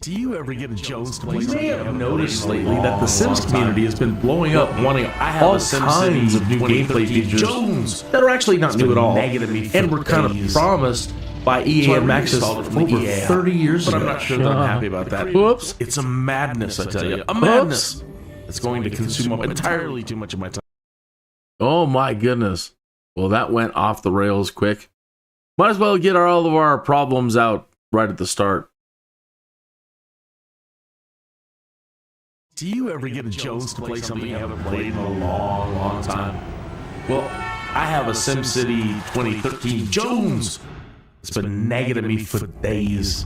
Do you ever get a Jones to play? You may have noticed lately that the Sims community has been blowing up, wanting all kinds of new gameplay features that are actually not new at all, and were kind of promised by EA and MAXIS over 30 years ago. But I'm not sure that I'm happy about that. Whoops! It's a madness, I tell you, a madness. It's going to consume up entirely too much of my time. Oh my goodness! Well, that went off the rails quick. Might as well get all of our problems out right at the start. Do you ever get a Jones to play something you haven't played in a long, long time? Well, I have a SimCity 2013 Jones. It's been nagging me for days.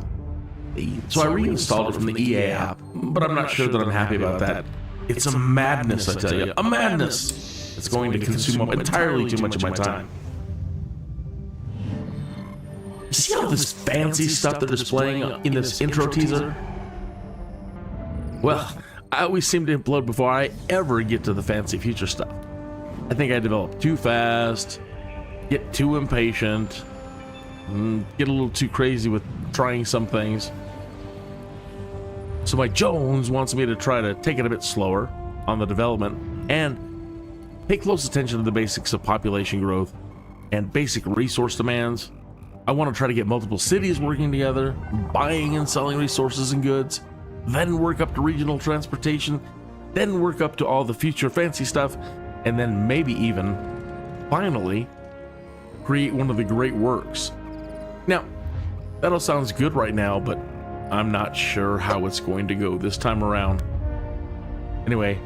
So I reinstalled it from the EA app, but I'm not sure that I'm happy about that. It's a madness, I tell you, a madness. It's going to consume up entirely too much of my time. You see all this fancy stuff they're displaying in this intro teaser? Well, I always seem to implode before I ever get to the fancy future stuff. I think I develop too fast, get too impatient, get a little too crazy with trying some things. So my Jones wants me to try to take it a bit slower on the development and pay close attention to the basics of population growth and basic resource demands. I want to try to get multiple cities working together, buying and selling resources and goods, then work up to regional transportation, then work up to all the future fancy stuff, and then maybe even, finally, create one of the great works. Now, that all sounds good right now, but I'm not sure how it's going to go this time around. Anyway,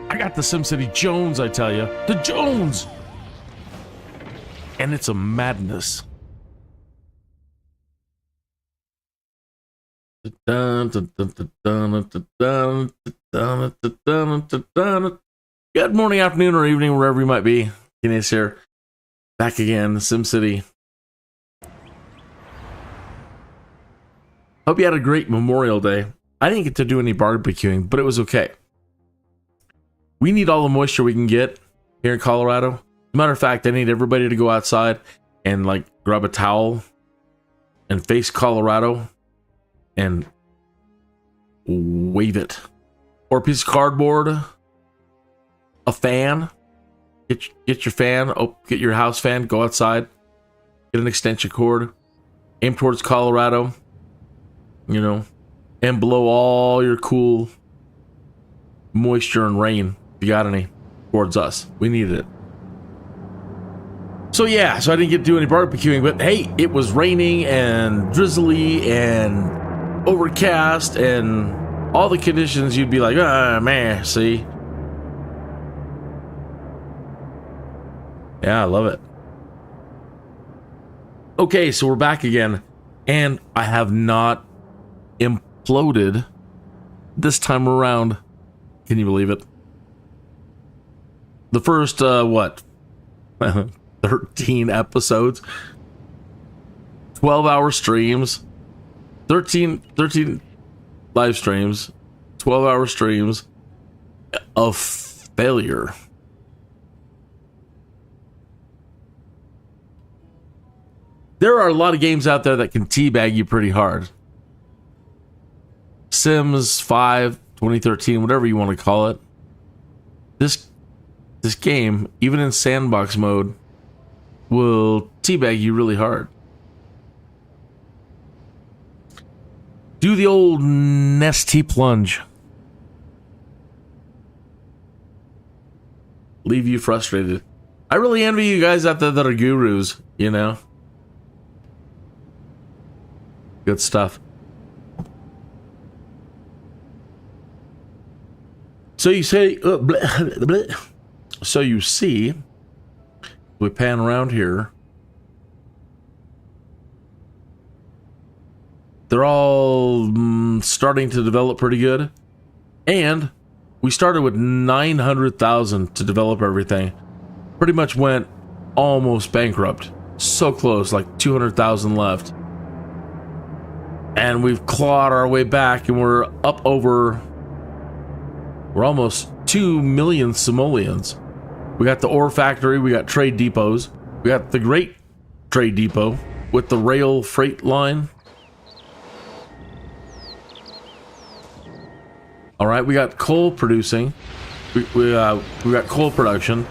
I got the SimCity Jones, I tell you. The Jones! And it's a madness. Good morning, afternoon, or evening, wherever you might be. Kineas here, back again, SimCity. Hope you had a great Memorial Day. I didn't get to do any barbecuing, but it was okay. We need all the moisture we can get here in Colorado. As a matter of fact, I need everybody to go outside and like grab a towel and face Colorado and wave it, or a piece of cardboard, a fan. Get your fan. Get your house fan. Go outside. Get an extension cord. Aim towards Colorado. You know, and blow all your cool moisture and rain, if you got any, towards us. We needed it. So yeah, so I didn't get to do any barbecuing, but hey, it was raining and drizzly and overcast and all the conditions you'd be like, ah, man, see? Yeah, I love it. Okay, so we're back again, and I have not imploded this time around. Can you believe it? The first, what? 13 episodes, 12-hour streams, 13 live streams, 12-hour streams of failure. There are a lot of games out there that can teabag you pretty hard. SIMS5, 2013, whatever you want to call it. This game, even in sandbox mode, will teabag you really hard. Do the old nesty plunge. Leave you frustrated. I really envy you guys out there that are gurus, you know? Good stuff. So you say, so you see, we pan around here. They're all starting to develop pretty good. And we started with 900,000 to develop everything. Pretty much went almost bankrupt. So close, like 200,000 left. And we've clawed our way back, and we're up over, we're almost 2 million simoleons. We got the ore factory, we got trade depots, we got the great trade depot with the rail freight line. All right, we got coal producing. We got coal production,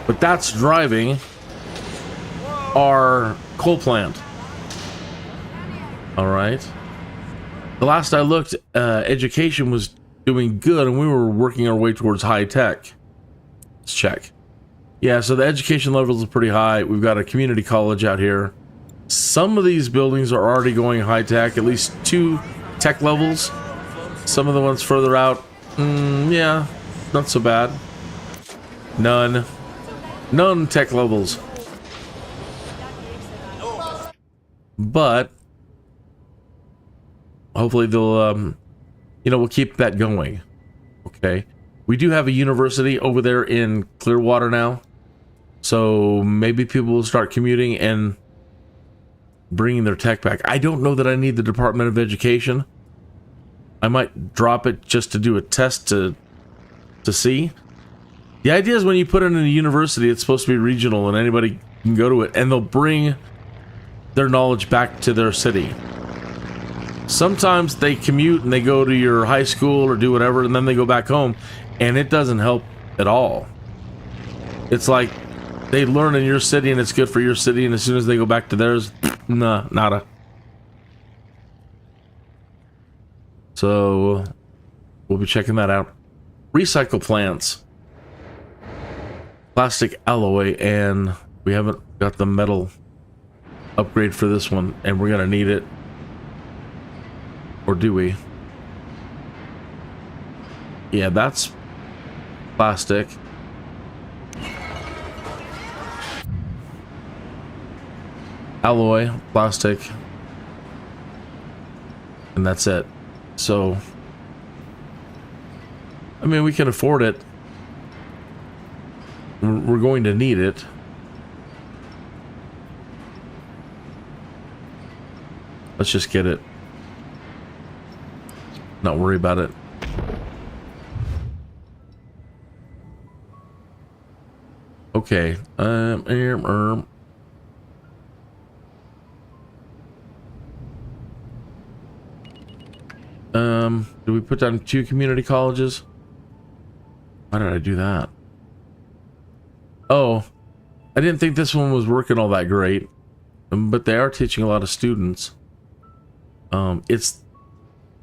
but that's driving our coal plant. All right. The last I looked, education was doing good, and we were working our way towards high tech. Let's check. Yeah, so the education levels are pretty high. We've got a community college out here. Some of these buildings are already going high tech, at least 2 tech levels. Some of the ones further out, yeah, not so bad. None tech levels. But hopefully they'll, we'll keep that going. Okay. We do have a university over there in Clearwater now. So maybe people will start commuting and bringing their tech back. I don't know that I need the Department of Education. I might drop it just to do a test to see. The idea is when you put it in a university, it's supposed to be regional and anybody can go to it, and they'll bring their knowledge back to their city. Sometimes they commute and they go to your high school or do whatever, and then they go back home, and it doesn't help at all. It's like they learn in your city and it's good for your city, and as soon as they go back to theirs, nah, nada. So we'll be checking that out. Recycle plants. Plastic alloy, and we haven't got the metal upgrade for this one, and we're gonna need it. Or do we? Yeah, that's plastic. Alloy, plastic, and that's it. So, I mean, we can afford it. We're going to need it. Let's just get it. Not worry about it. Okay. Do we put down 2 community colleges? Why did I do that? Oh, I didn't think this one was working all that great, but they are teaching a lot of students. I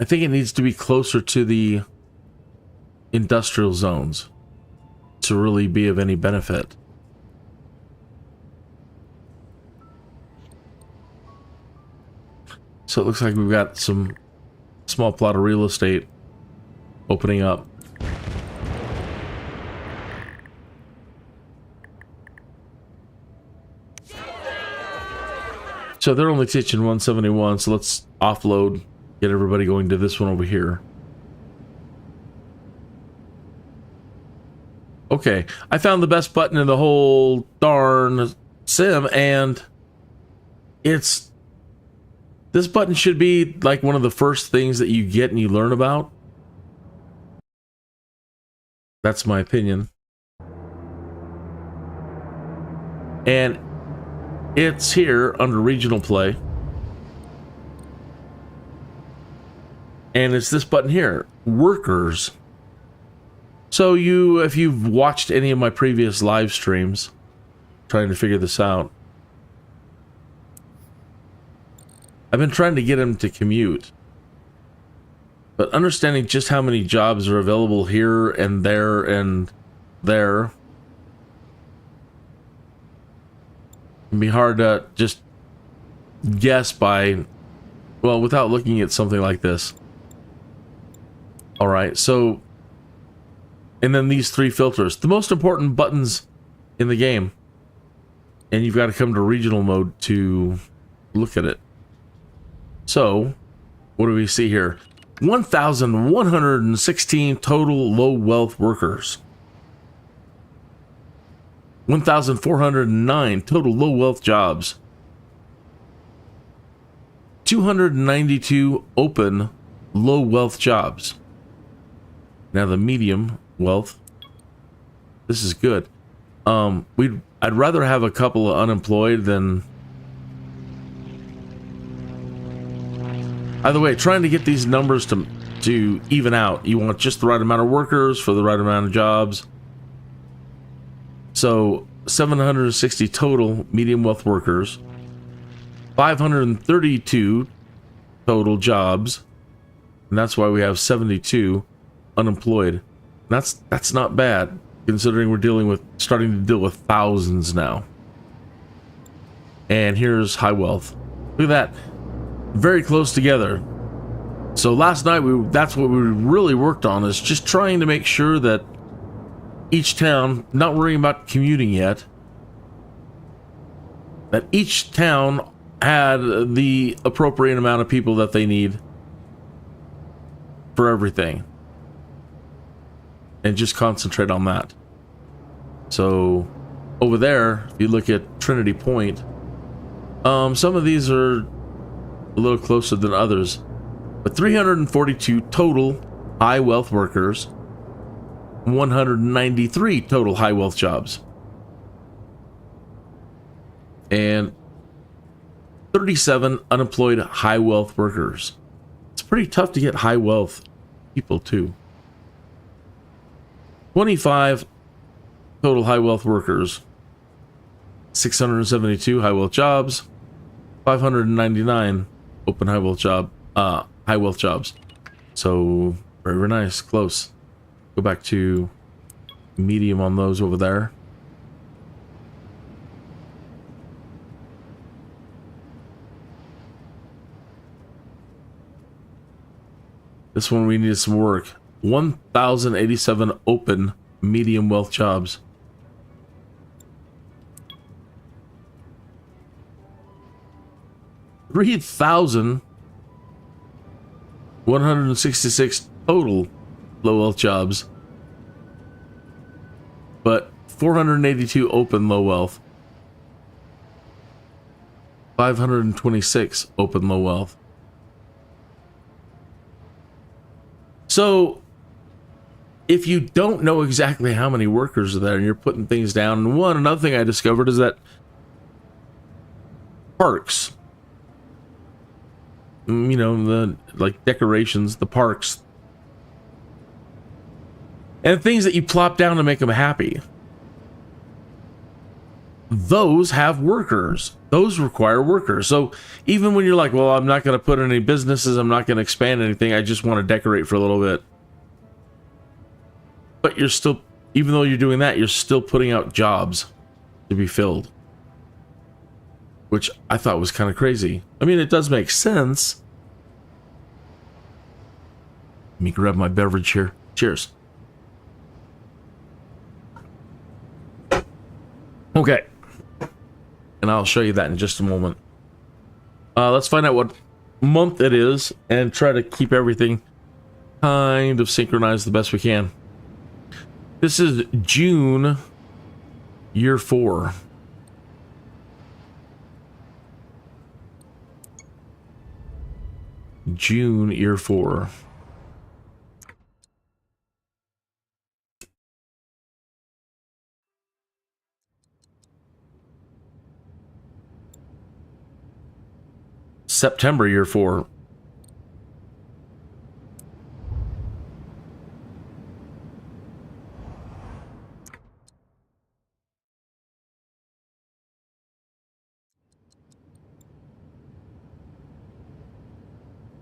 think it needs to be closer to the industrial zones to really be of any benefit. So it looks like we've got some small plot of real estate opening up. So they're only teaching 171, so let's offload, get everybody going to this one over here. Okay, I found the best button in the whole darn sim, and it's... This button should be like one of the first things that you get and you learn about. That's my opinion. And it's here under regional play. And it's this button here, workers. So if you've watched any of my previous live streams trying to figure this out, I've been trying to get him to commute. But understanding just how many jobs are available here and there and there can be hard to just guess by, well, without looking at something like this. Alright, so, and then these 3 filters, the most important buttons in the game. And you've got to come to regional mode to look at it. So, what do we see here? 1,116 total low wealth workers. 1,409 total low wealth jobs. 292 open low wealth jobs. Now the medium wealth. This is good. I'd rather have a couple of unemployed than... By the way, trying to get these numbers to to even out. You want just the right amount of workers for the right amount of jobs. So 760 total medium wealth workers, 532 total jobs, and that's why we have 72 unemployed. That's not bad, considering we're starting to deal with thousands now. And here's high wealth. Look at that, very close together. So last night that's what we really worked on, is just trying to make sure that each town, not worrying about commuting yet, that each town had the appropriate amount of people that they need for everything, and just concentrate on that. So over there, if you look at Trinity Point, some of these are a little closer than others, but 342 total high wealth workers, 193 total high wealth jobs, and 37 unemployed high wealth workers. It's pretty tough to get high wealth people too. 25 total high wealth workers, 672 high wealth jobs, 599 open high wealth jobs. So very, very nice, close. Go back to medium on those over there. This one we needed some work. 1,087 open medium wealth jobs. $3,166 total low wealth jobs, but 482 open low wealth, 526 open low wealth. So if you don't know exactly how many workers are there and you're putting things down, and another thing I discovered is that parks, you know, the like decorations, the parks, and things that you plop down to make them happy, those have workers. Those require workers. So even when you're like, well, I'm not going to put in any businesses, I'm not going to expand anything, I just want to decorate for a little bit. But you're still, even though you're doing that, you're still putting out jobs to be filled, which I thought was kind of crazy. I mean, it does make sense. Let me grab my beverage here. Cheers. Okay. And I'll show you that in just a moment. Let's find out what month it is and try to keep everything kind of synchronized the best we can. This is June, year 4. June, year 4. September, year 4.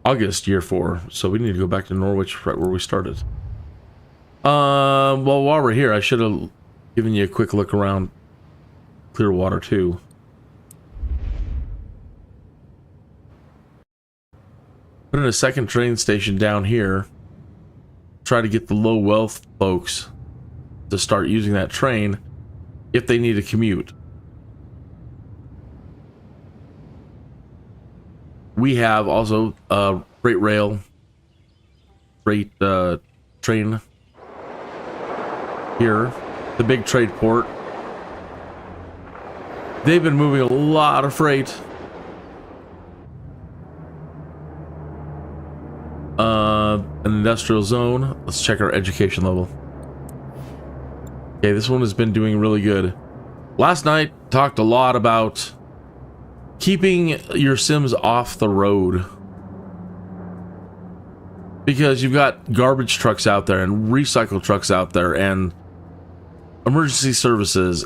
August, year 4. So we need to go back to Norwich, right where we started. Well, while we're here, I should have given you a quick look around Clearwater too. Put in a second train station down here. Try to get the low wealth folks to start using that train if they need a commute. We have also freight rail, freight train here, the big trade port. They've been moving a lot of freight. An industrial zone. Let's check our education level. Okay, this one has been doing really good. Last night talked a lot about keeping your Sims off the road. Because you've got garbage trucks out there and recycle trucks out there and emergency services.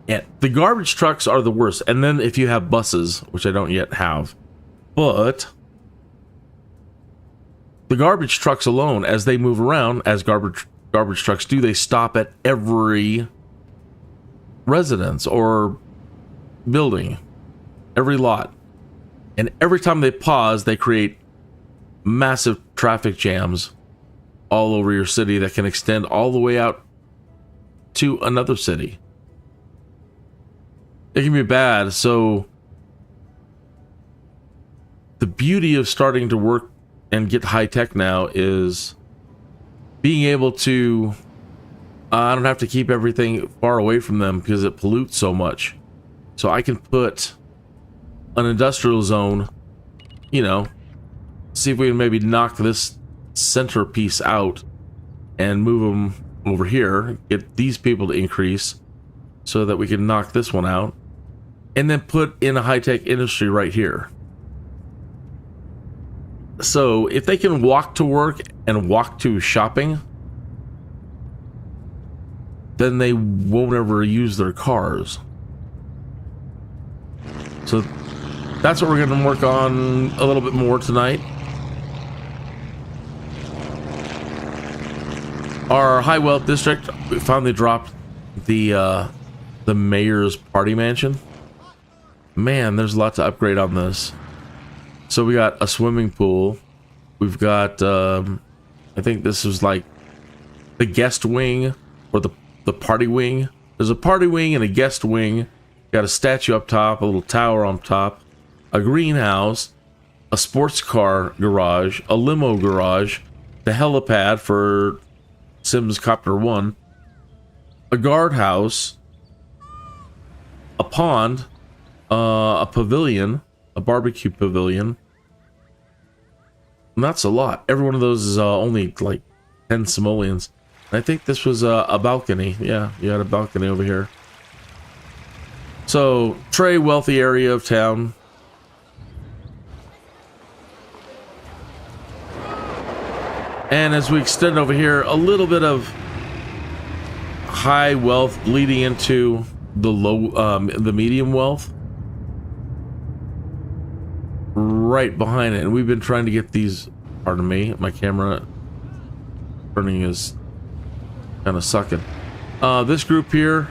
And the garbage trucks are the worst. And then if you have buses, which I don't yet have, but the garbage trucks alone, as they move around, as garbage trucks do, they stop at every residence or building, every lot. And every time they pause, they create massive traffic jams all over your city that can extend all the way out to another city. It can be bad. So the beauty of starting to work and get high tech now is being able to, I don't have to keep everything far away from them because it pollutes so much. So I can put an industrial zone, you know, see if we can maybe knock this centerpiece out and move them over here, get these people to increase so that we can knock this one out, and then put in a high-tech industry right here. So if they can walk to work and walk to shopping, then they won't ever use their cars. So that's what we're going to work on a little bit more tonight. Our high wealth district, we finally dropped the mayor's party mansion. Man, there's a lot to upgrade on this. So we got a swimming pool. We've got, I think this is like the guest wing or the party wing. There's a party wing and a guest wing. Got a statue up top, a little tower on top, a greenhouse, a sports car garage, a limo garage, the helipad for SIMCOPTER 1, a guardhouse, a pond, a pavilion, a barbecue pavilion. And that's a lot. Every one of those is only like 10 simoleons. And I think this was a balcony. Yeah, you had a balcony over here. So, very wealthy area of town. And as we extend over here, a little bit of high wealth bleeding into the the medium wealth. Right behind it. And we've been trying to get these, pardon me, my camera turning is kind of sucking. This group here,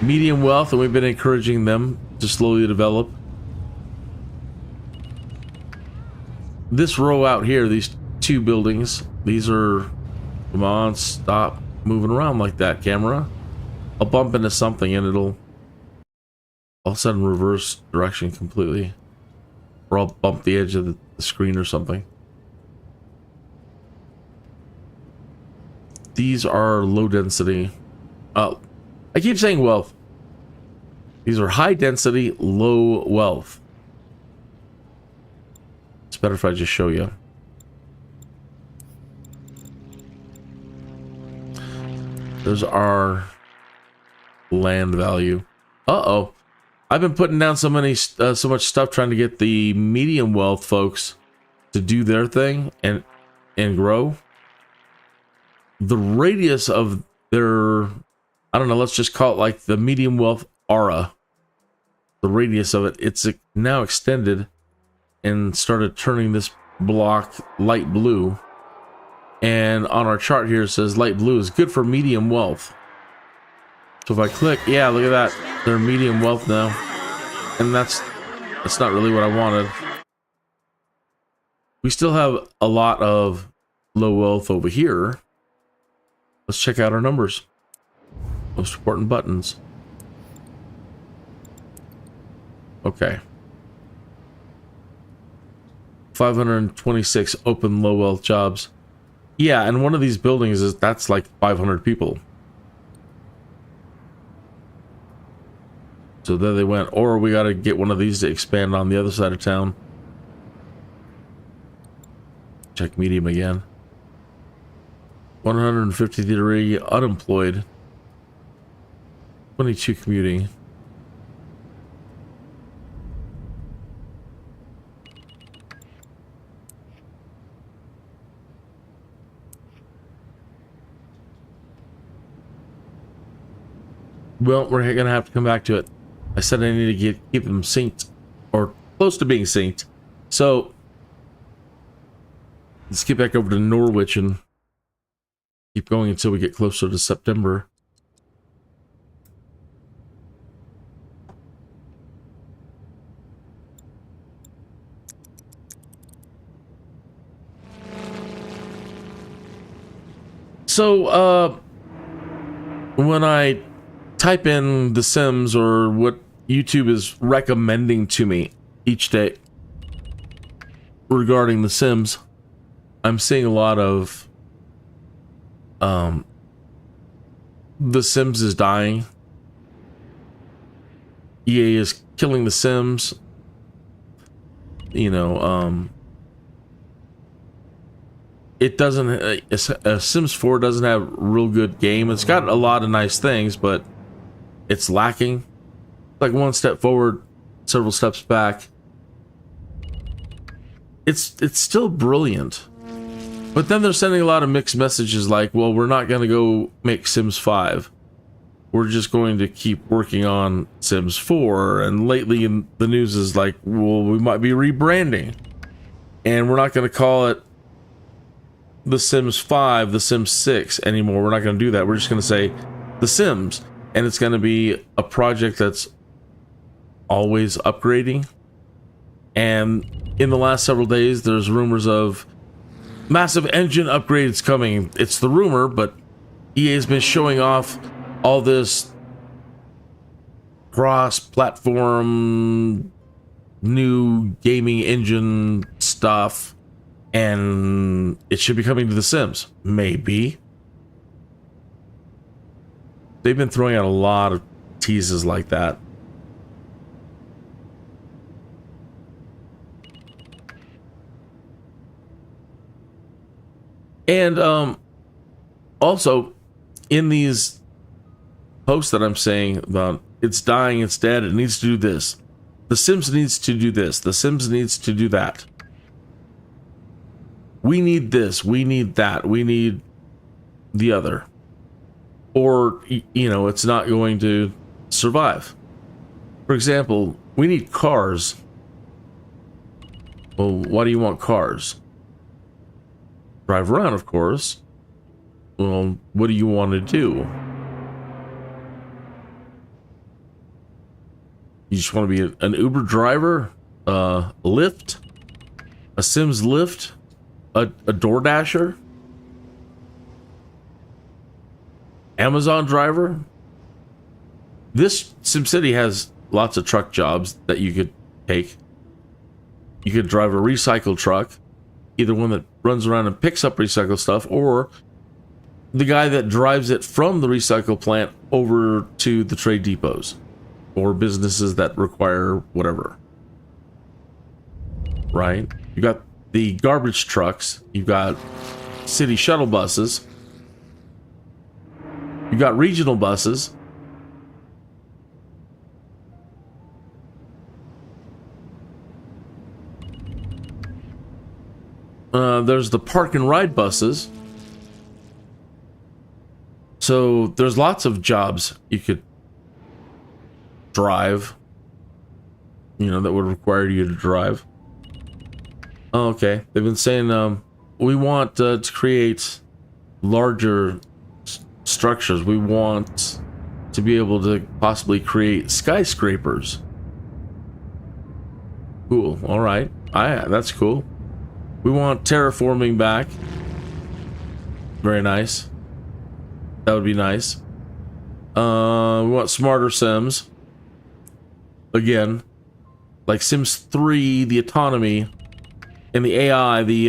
medium wealth, and we've been encouraging them to slowly develop. This row out here, these two buildings, these are, come on, stop moving around like that, camera. I'll bump into something and it'll all of a sudden reverse direction completely. Or I'll bump the edge of the screen or something. These are low density. I keep saying wealth. These are high density, low wealth. It's better if I just show you. There's our land value. Uh-oh. I've been putting down so much stuff trying to get the medium wealth folks to do their thing and grow. The radius of their, I don't know, let's just call it like the medium wealth aura. The radius of it, it's now extended and started turning this block light blue. And on our chart here it says light blue is good for medium wealth. So if I click, yeah, look at that. They're medium wealth now. And that's not really what I wanted. We still have a lot of low wealth over here. Let's check out our numbers. Most important buttons. Okay. 526 open low wealth jobs. Yeah, and one of these buildings that's like 500 people. So there they went. Or we got to get one of these to expand on the other side of town. Check medium again. 153 unemployed. 22 commuting. Well, we're gonna have to come back to it. I said I need to keep them synced, or close to being synced. So let's get back over to Norwich and keep going until we get closer to September. So, when I type in The Sims or what YouTube is recommending to me each day regarding The Sims, I'm seeing a lot of The Sims is dying. EA is killing The Sims. You know, it doesn't, SIMS4 doesn't have a real good game. It's got a lot of nice things, but it's lacking. Like one step forward, several steps back. It's still brilliant. But then they're sending a lot of mixed messages like, well, we're not going to go make Sims 5. We're just going to keep working on Sims 4. And lately in the news is like, well, we might be rebranding. And we're not going to call it The Sims 5, The Sims 6 anymore. We're not going to do that. We're just going to say The Sims. And it's going to be a project that's always upgrading. And in the last several days, there's rumors of massive engine upgrades coming. It's the rumor, but EA has been showing off all this cross-platform new gaming engine stuff, and it should be coming to The Sims. Maybe. They've been throwing out a lot of teases like that. And also, in these posts that I'm saying about it's dying, it's dead, it needs to do this. The Sims needs to do this. The Sims needs to do that. We need this. We need that. We need the other. Or, you know, it's not going to survive. For example, we need cars. Well, why do you want cars? Drive around, of course. Well, what do you want to do? You just want to be an Uber driver? A Lyft? A Sims Lyft? A DoorDasher? Amazon driver? This SimCity has lots of truck jobs that you could take. You could drive a recycle truck. Either one that runs around and picks up recycled stuff, or the guy that drives it from the recycle plant over to the trade depots or businesses that require whatever. Right? You got the garbage trucks, you've got city shuttle buses, you got regional buses. There's the park and ride buses. So there's lots of jobs you could drive, you know, that would require you to drive. Oh, okay. They've been saying we want to create larger structures. We want to be able to possibly create skyscrapers. Cool. All right. That's cool. We want terraforming back. Very nice. That would be nice. We want smarter Sims. Again, like Sims 3, the autonomy, and the AI, the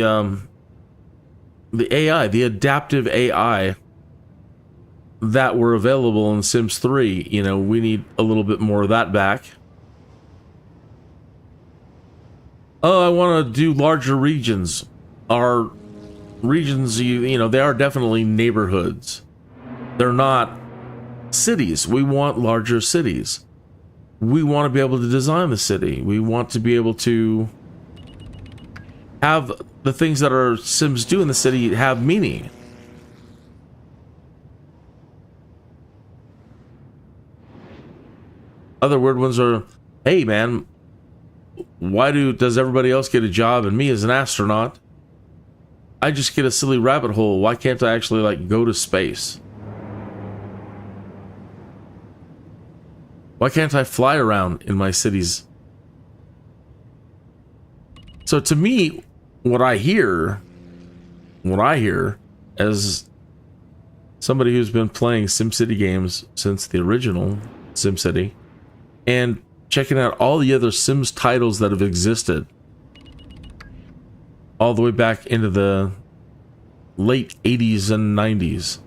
adaptive AI that were available in Sims 3. You know, we need a little bit more of that back. Oh, I want to do larger regions. Our regions, you know, they are definitely neighborhoods. They're not cities. We want larger cities. We want to be able to design the city. We want to be able to have the things that our Sims do in the city have meaning. Other weird ones are, hey man, why does everybody else get a job and me as an astronaut, I just get a silly rabbit hole? Why can't I actually like go to space? Why can't I fly around in my cities? So to me, what I hear as somebody who's been playing SimCity games since the original SimCity and checking out all the other Sims titles that have existed all the way back into the late 80s and 90s.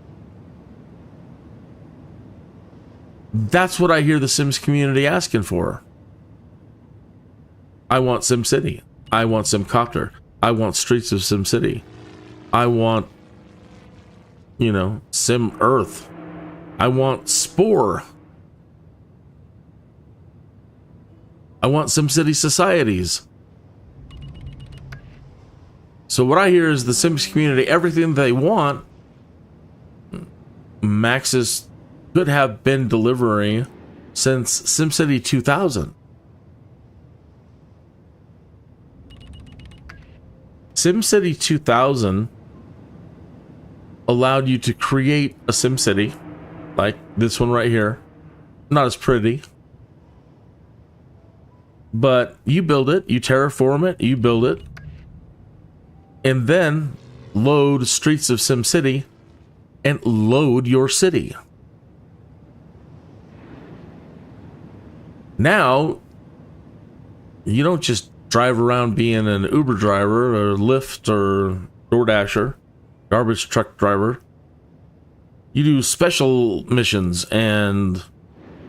That's what I hear the Sims community asking for. I want SimCity. I want SimCopter. I want Streets of SimCity. I want, you know, Sim Earth. I want SPORE. I want SimCity societies. So what I hear is the Sims community, everything they want, MAXIS could have been delivering since SimCity 2000. SimCity 2000 allowed you to create a SimCity, like this one right here. Not as pretty, but you build it, you terraform it, you build it, and then load Streets of SimCity and load your city. Now, you don't just drive around being an Uber driver or Lyft or DoorDasher, garbage truck driver. You do special missions and,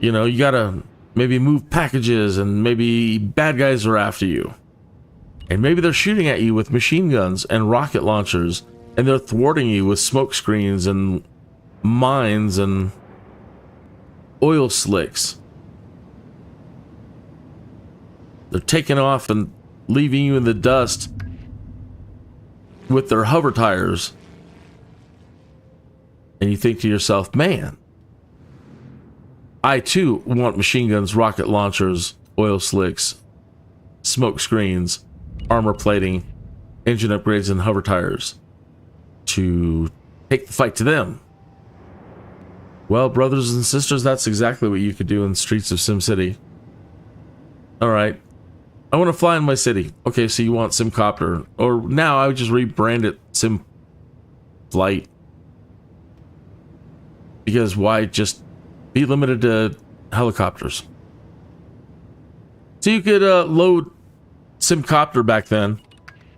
you know, you gotta maybe move packages and maybe bad guys are after you. And maybe they're shooting at you with machine guns and rocket launchers and they're thwarting you with smoke screens and mines and oil slicks. They're taking off and leaving you in the dust with their hover tires. And you think to yourself, man, I too want machine guns, rocket launchers, oil slicks, smoke screens, armor plating, engine upgrades, and hover tires to take the fight to them. Well, brothers and sisters, that's exactly what you could do in the Streets of SimCity. All right. I want to fly in my city. Okay, so you want SimCopter. Or now I would just rebrand it SimFlight. Because why just be limited to helicopters? So you could load SimCopter back then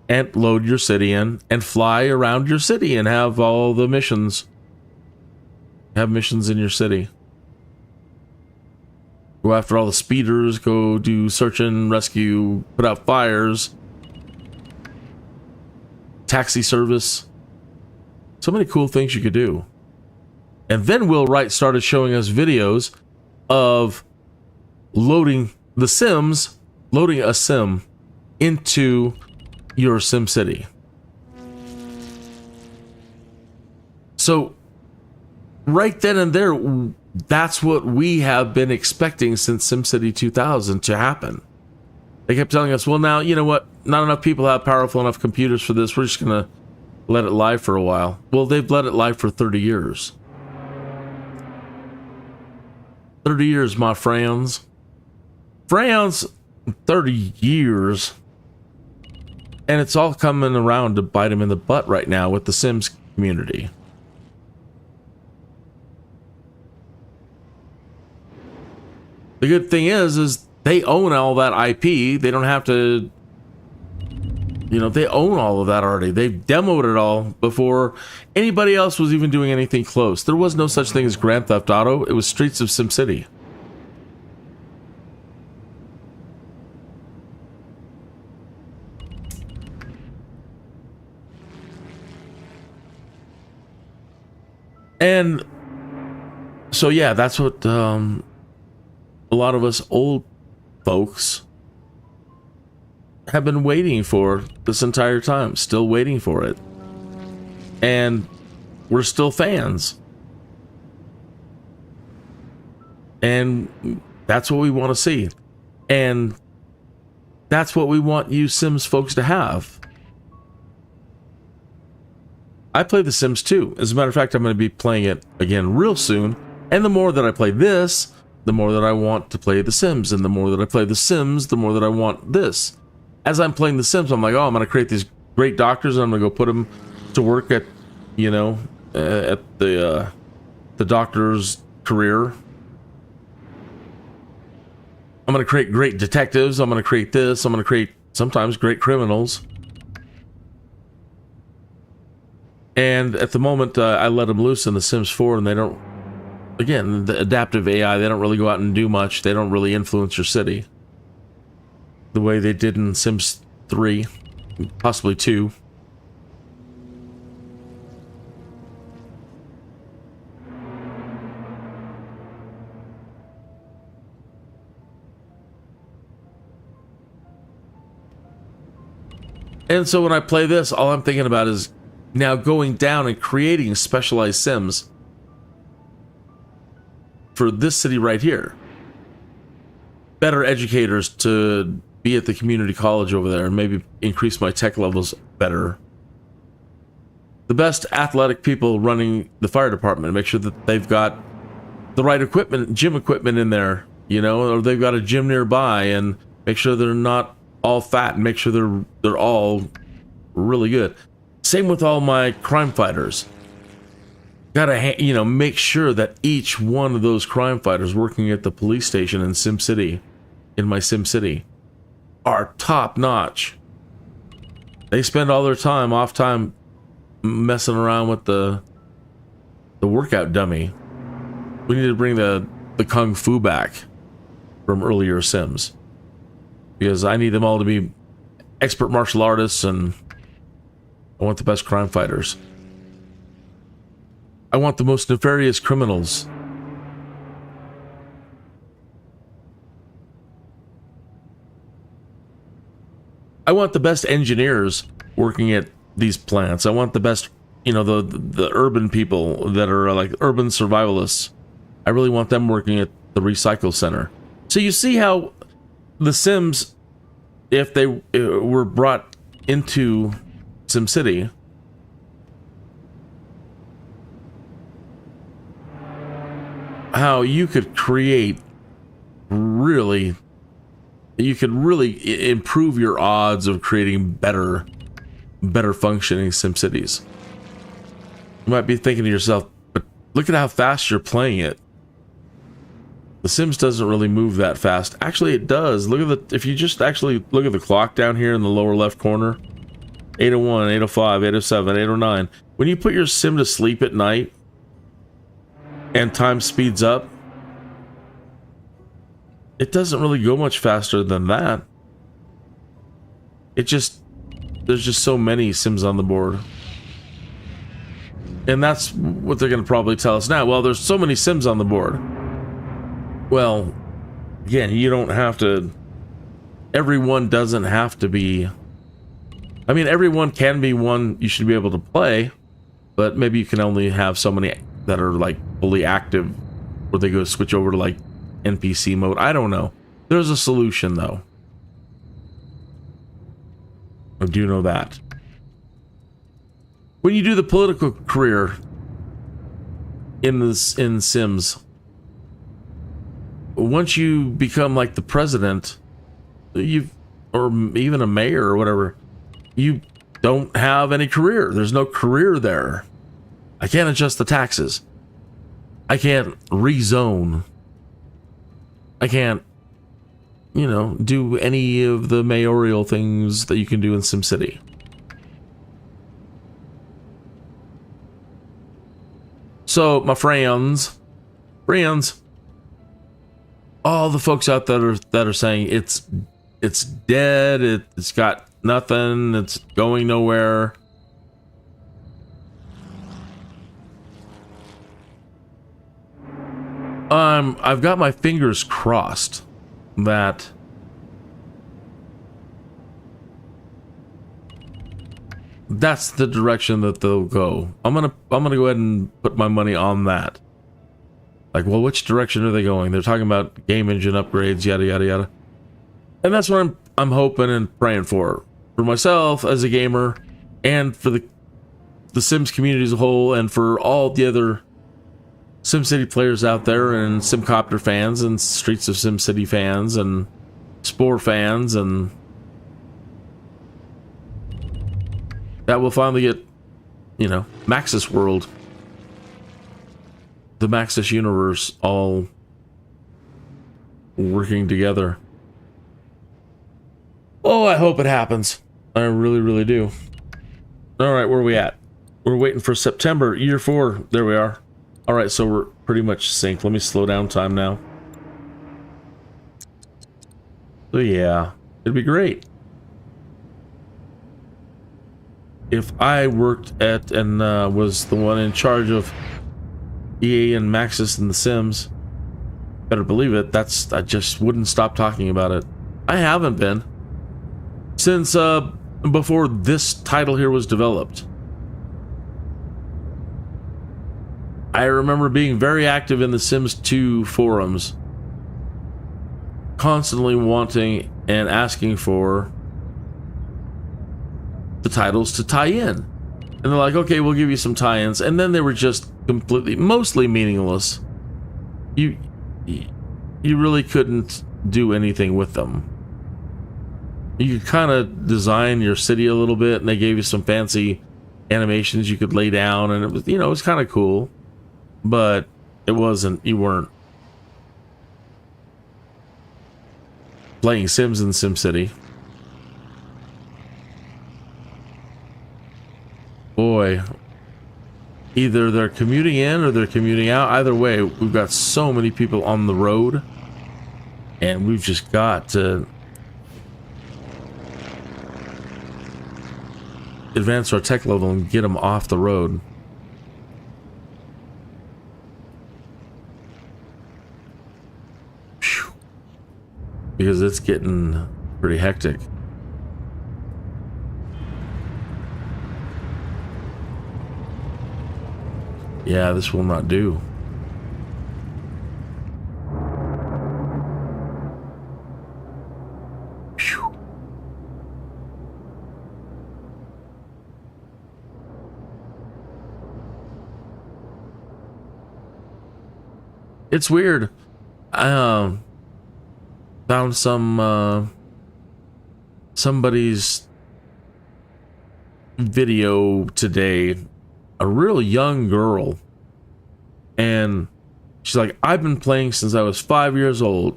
and load your city in and fly around your city and have all the missions. Have missions in your city. Go after all the speeders, go do search and rescue, put out fires, taxi service. So many cool things you could do. And then Will Wright started showing us videos of loading the Sims, loading a Sim into your SimCity. So right then and there, that's what we have been expecting since SimCity 2000 to happen. They kept telling us, well, now, you know what? Not enough people have powerful enough computers for this. We're just going to let it lie for a while. Well, they've let it lie for 30 years. 30 years, my friends. Friends, 30 years. And it's all coming around to bite them in the butt right now with the Sims community. The good thing is they own all that IP. They don't have to, you know, they own all of that already. They've demoed it all before anybody else was even doing anything close. There was no such thing as Grand Theft Auto. It was Streets of SimCity. And so, yeah, that's what a lot of us old folks have been waiting for this entire time, still waiting for it. And we're still fans. And That's what we want to see. And that's what we want you Sims folks to have. I play The Sims 2. As a matter of fact, I'm going to be playing it again real soon. And the more that I play this, the more that I want to play The Sims. And the more that I play The Sims, the more that I want this. As I'm playing The Sims, I'm like, oh, I'm going to create these great doctors, and I'm going to go put them to work at, you know, at the doctor's career. I'm going to create great detectives. I'm going to create this. I'm going to create sometimes great criminals. And at the moment, I let them loose in The Sims 4, and they don't, again, the adaptive AI, they don't really go out and do much. They don't really influence your city the way they did in Sims 3, possibly 2. And so when I play this, all I'm thinking about is now going down and creating specialized Sims for this city right here. Better educators to be at the community college over there and maybe increase my tech levels better. The best athletic people running the fire department, make sure that they've got the right equipment, gym equipment in there, you know, or they've got a gym nearby, and make sure they're not all fat, and make sure they're all really good. Same with all my crime fighters. Gotta, you know, make sure that each one of those crime fighters working at the police station in SimCity, in my SimCity, are top notch. They spend all their time, off time, messing around with the workout dummy. We need to bring the Kung Fu back from earlier Sims, because I need them all to be expert martial artists, and I want the best crime fighters. I want the most nefarious criminals. I want the best engineers working at these plants. I want the best, you know, the urban people that are like urban survivalists. I really want them working at the recycle center. So you see how the Sims, if they were brought into SimCity, how you could create really, you could really improve your odds of creating better functioning SimCities. You might be thinking to yourself, but look at how fast you're playing it. The Sims doesn't really move that fast. Actually, it does. Look at the, if you just actually look at the clock down here in the lower left corner, 8:01, 8:05, 8:07, 8:09. When you put your Sim to sleep at night and time speeds up, it doesn't really go much faster than that. It just, there's just so many Sims on the board. And that's what they're going to probably tell us now. Well, there's so many Sims on the board. Well, again, you don't have to, everyone doesn't have to be, I mean, everyone can be one you should be able to play, but maybe you can only have so many that are like fully active, where they go switch over to like NPC mode. I don't know. There's a solution though. I do know that. When you do the political career in Sims, once you become like the president, or even a mayor or whatever, you don't have any career. There's no career there. I can't adjust the taxes. I can't rezone. I can't, you know, do any of the mayoral things that you can do in SimCity. So, my friends, all the folks out there that are saying it's dead, it's got nothing, it's going nowhere. I've got my fingers crossed that that's the direction that they'll go. I'm gonna go ahead and put my money on that. Like, well, which direction are they going? They're talking about game engine upgrades, yada yada yada. And that's what I'm hoping and praying for myself as a gamer, and for the Sims community as a whole, and for all the other SimCity players out there, and SIMCOPTER fans, and Streets of SimCity fans, and SPORE fans, and that we'll finally get, you know, MAXIS world, the MAXIS universe, all working together. Oh, I hope it happens. I really, really do. All right, where are we at? We're waiting for September, year 4. There we are. All right, so we're pretty much synced. Let me slow down time now. So yeah, it'd be great if I worked at and was the one in charge of EA and MAXIS and the Sims. Better believe it. I just wouldn't stop talking about it. I haven't been since before this title here was developed. I remember being very active in the Sims 2 forums, constantly wanting and asking for the titles to tie in. And they're like, okay, we'll give you some tie-ins. And then they were just completely, mostly meaningless. You really couldn't do anything with them. You could kind of design your city a little bit, and they gave you some fancy animations you could lay down, and it was, you know, it was kind of cool. But it wasn't, you weren't playing Sims in SimCity. Boy, either they're commuting in or they're commuting out. Either way, we've got so many people on the road, and we've just got to advance our tech level and get them off the road. Whew. Because it's getting pretty hectic. Yeah, this will not do. Whew. It's weird. I found some somebody's video today, a real young girl, and she's like, I've been playing since I was 5 years old,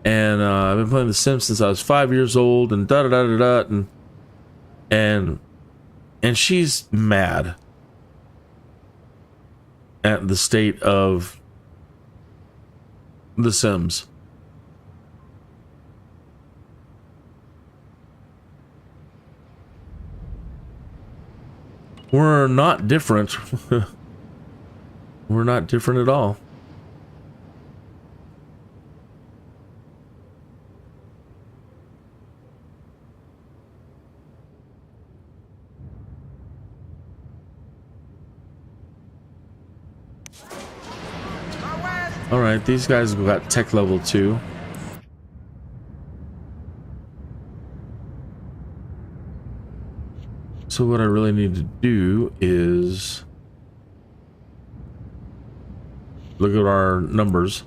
and I've been playing The Sims since I was 5 years old, and da da da da da, and she's mad at the state of The Sims. We're not different. We're not different at all. All right, these guys have got tech level 2. So what I really need to do is look at our numbers.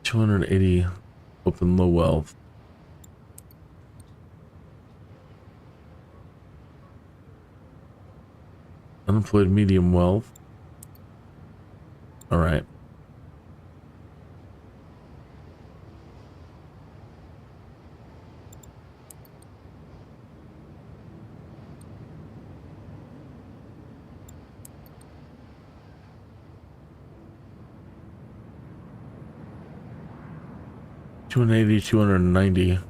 $280 open low wealth. Unemployed medium wealth. All right. $280, $290.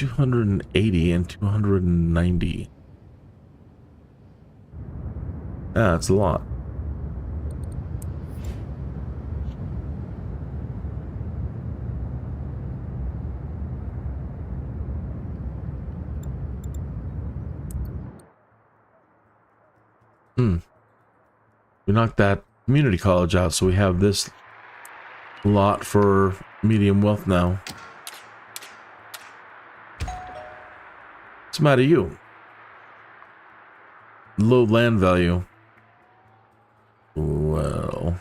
280 and 290. That's a lot. We knocked that community college out, so we have this lot for medium wealth now. What's the matter, you? Low land value. Well,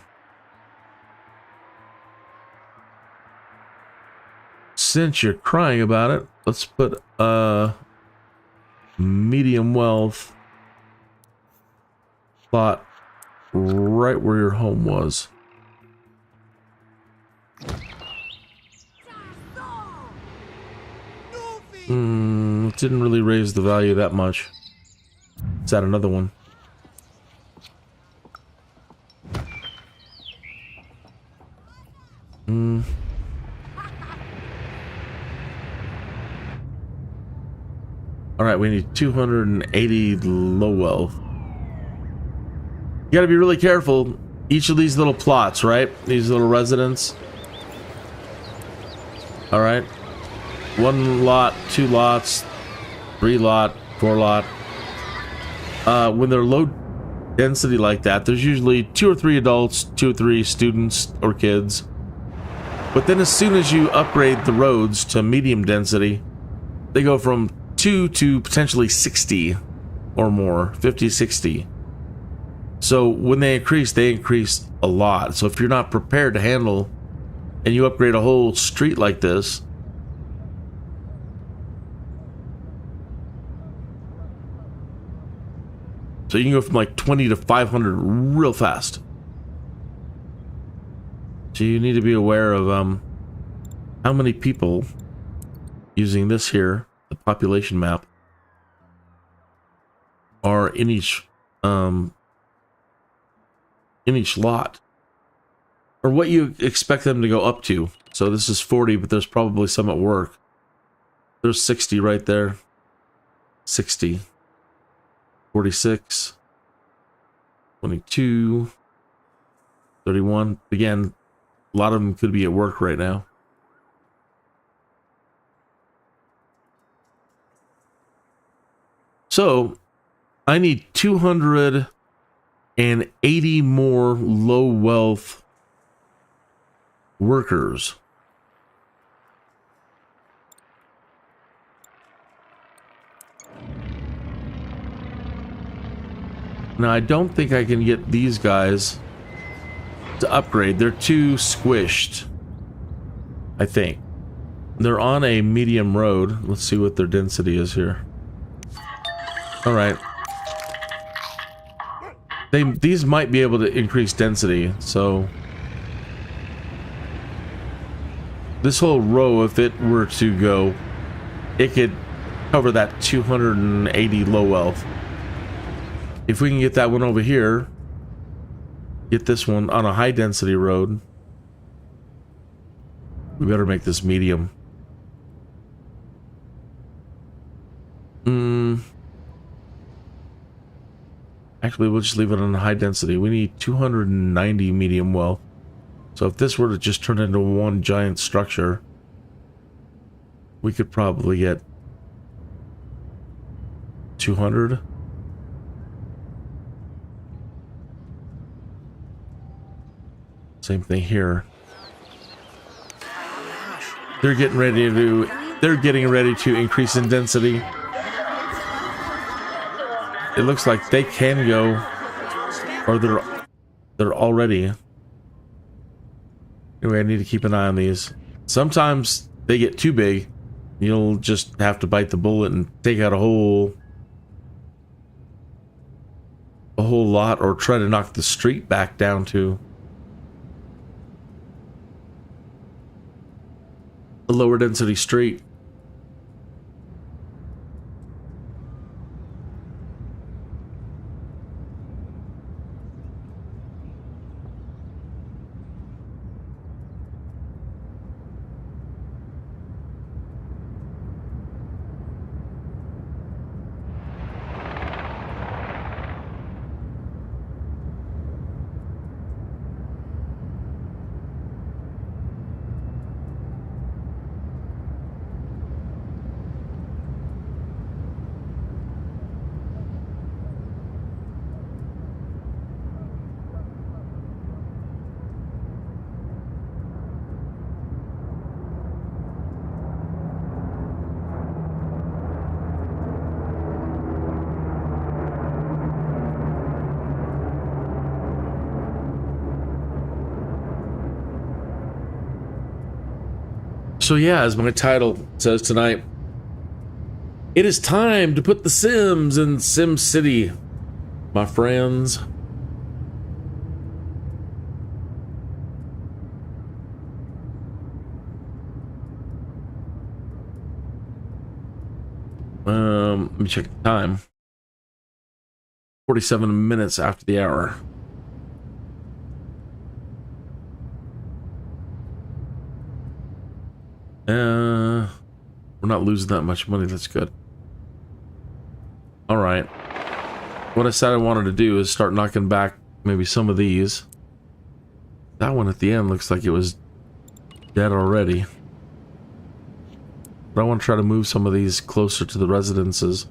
since you're crying about it, let's put medium wealth plot right where your home was. It didn't really raise the value that much. Let's add another one. All right, we need 280 low wealth. You gotta be really careful. Each of these little plots, right? These little residents. All right. 1 lot, 2 lots, 3 lot, 4 lot. When they're low density like that, there's usually 2 or 3 adults, 2 or 3 students or kids. But then as soon as you upgrade the roads to medium density, they go from 2 to potentially 60 or more, 50, 60. So when they increase a lot. So if you're not prepared to handle and you upgrade a whole street like this, so you can go from like 20 to 500 real fast. So you need to be aware of how many people using this here, the population map, are in each lot, or what you expect them to go up to. So this is 40, but there's probably some at work. There's 60 right there. 60. 46. 22. 31. Again, a lot of them could be at work right now. So I need 280 more low wealth workers. Now, I don't think I can get these guys to upgrade. They're too squished, I think. They're on a medium road. Let's see what their density is here. All right. These might be able to increase density, so this whole row, if it were to go, it could cover that 280 low wealth. If we can get that one over here, get this one on a high density road, we better make this medium. Actually, we'll just leave it on high density. We need 290 medium wealth. So if this were to just turn into one giant structure, we could probably get 200. Same thing here. They're getting ready to increase in density. It looks like they can go, or they're already. Anyway, I need to keep an eye on these. Sometimes they get too big. You'll just have to bite the bullet and take out a whole lot, or try to knock the street back down to a lower density street. So yeah, as my title says tonight, it is time to put the Sims in SimCity, my friends. Let me check the time. 47 minutes after the hour. We're not losing that much money. That's good. All right. What I said I wanted to do is start knocking back maybe some of these. That one at the end looks like it was dead already. But I want to try to move some of these closer to the residences.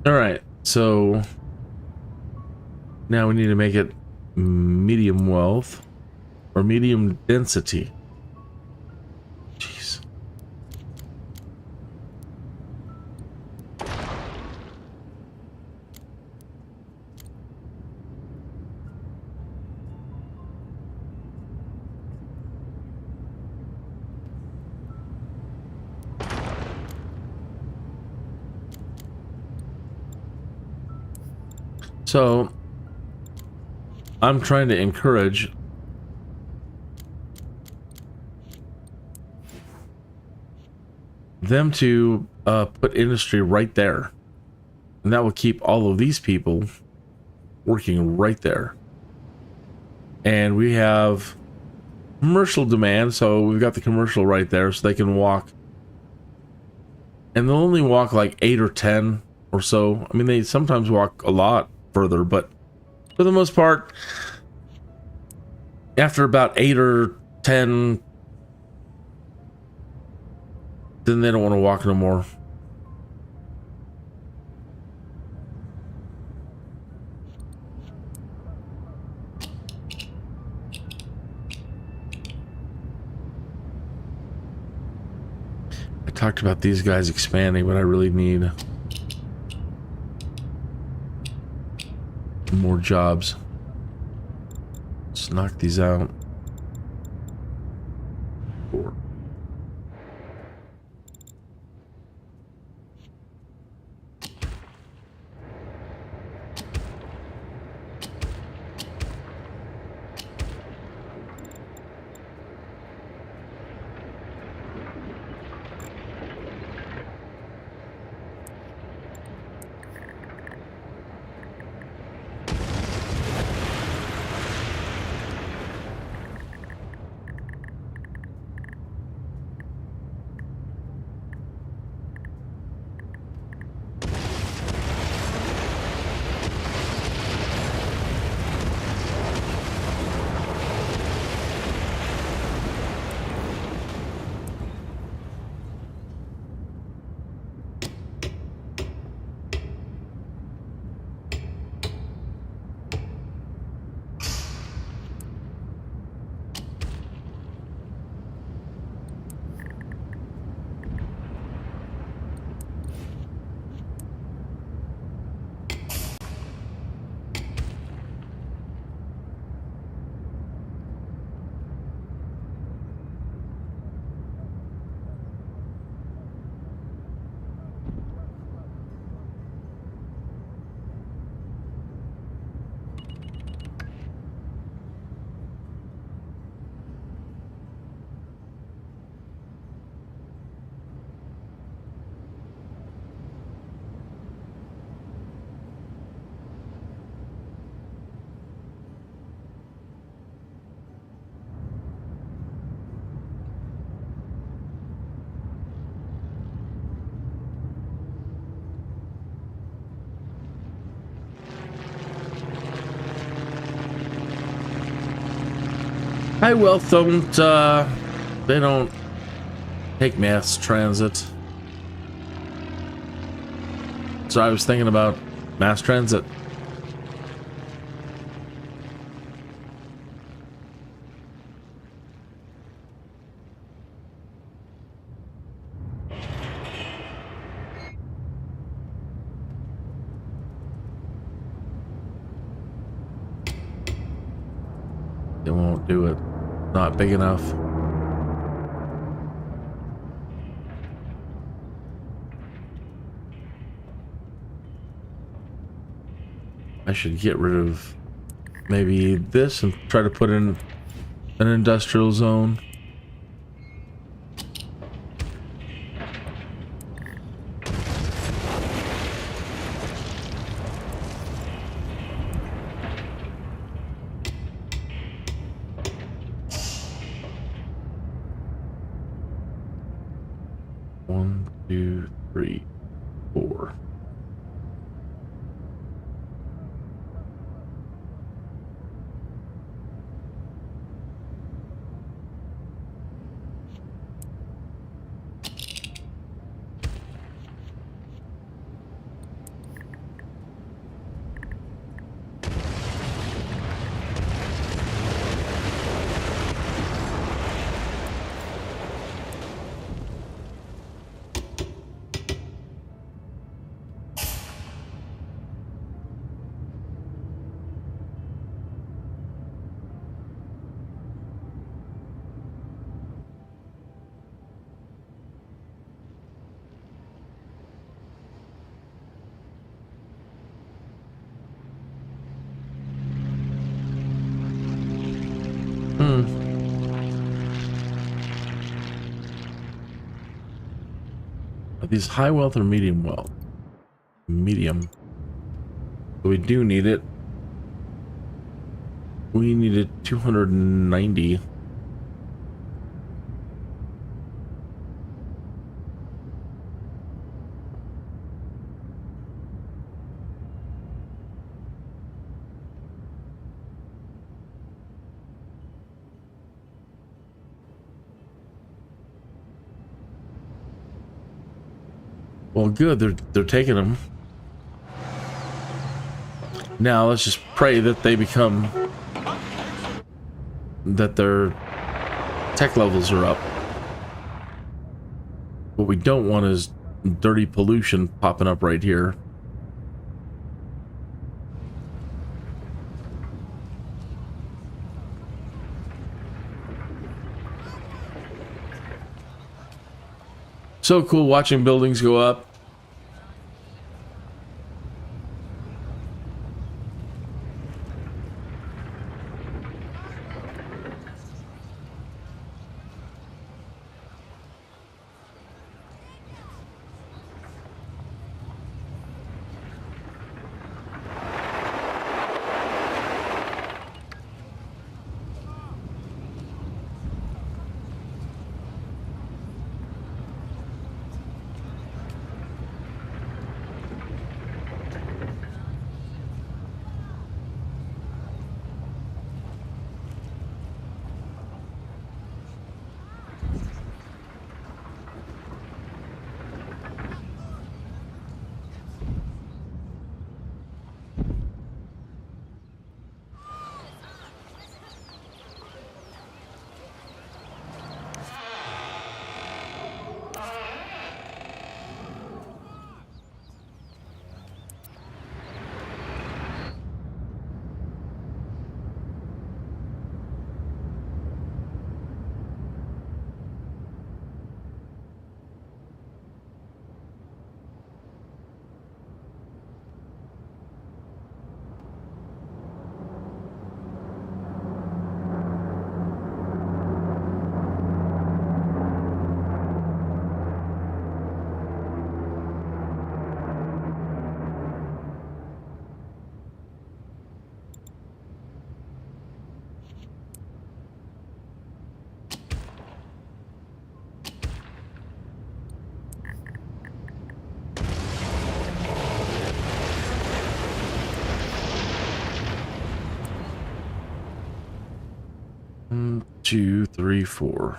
All right, so now we need to make it medium wealth or medium density. Jeez. So I'm trying to encourage them to put industry right there, and that will keep all of these people working right there. And we have commercial demand, so we've got the commercial right there, so they can walk, and they'll only walk like 8 or 10 or so. I mean, they sometimes walk a lot further, but for the most part, after about 8 or 10, then they don't want to walk no more. I talked about these guys expanding, but I really need more jobs. Let's knock these out. 4. High wealth don't, they don't take mass transit. So I was thinking about mass transit. It won't do it. Not big enough. I should get rid of maybe this and try to put in an industrial zone. One, two, three, four. Are these high wealth or medium wealth? Medium. So we do need it. We needed 290. Well, good. They're taking them. Now let's just pray that they become, that their tech levels are up. What we don't want is dirty pollution popping up right here. So cool watching buildings go up. 2, 3, 4.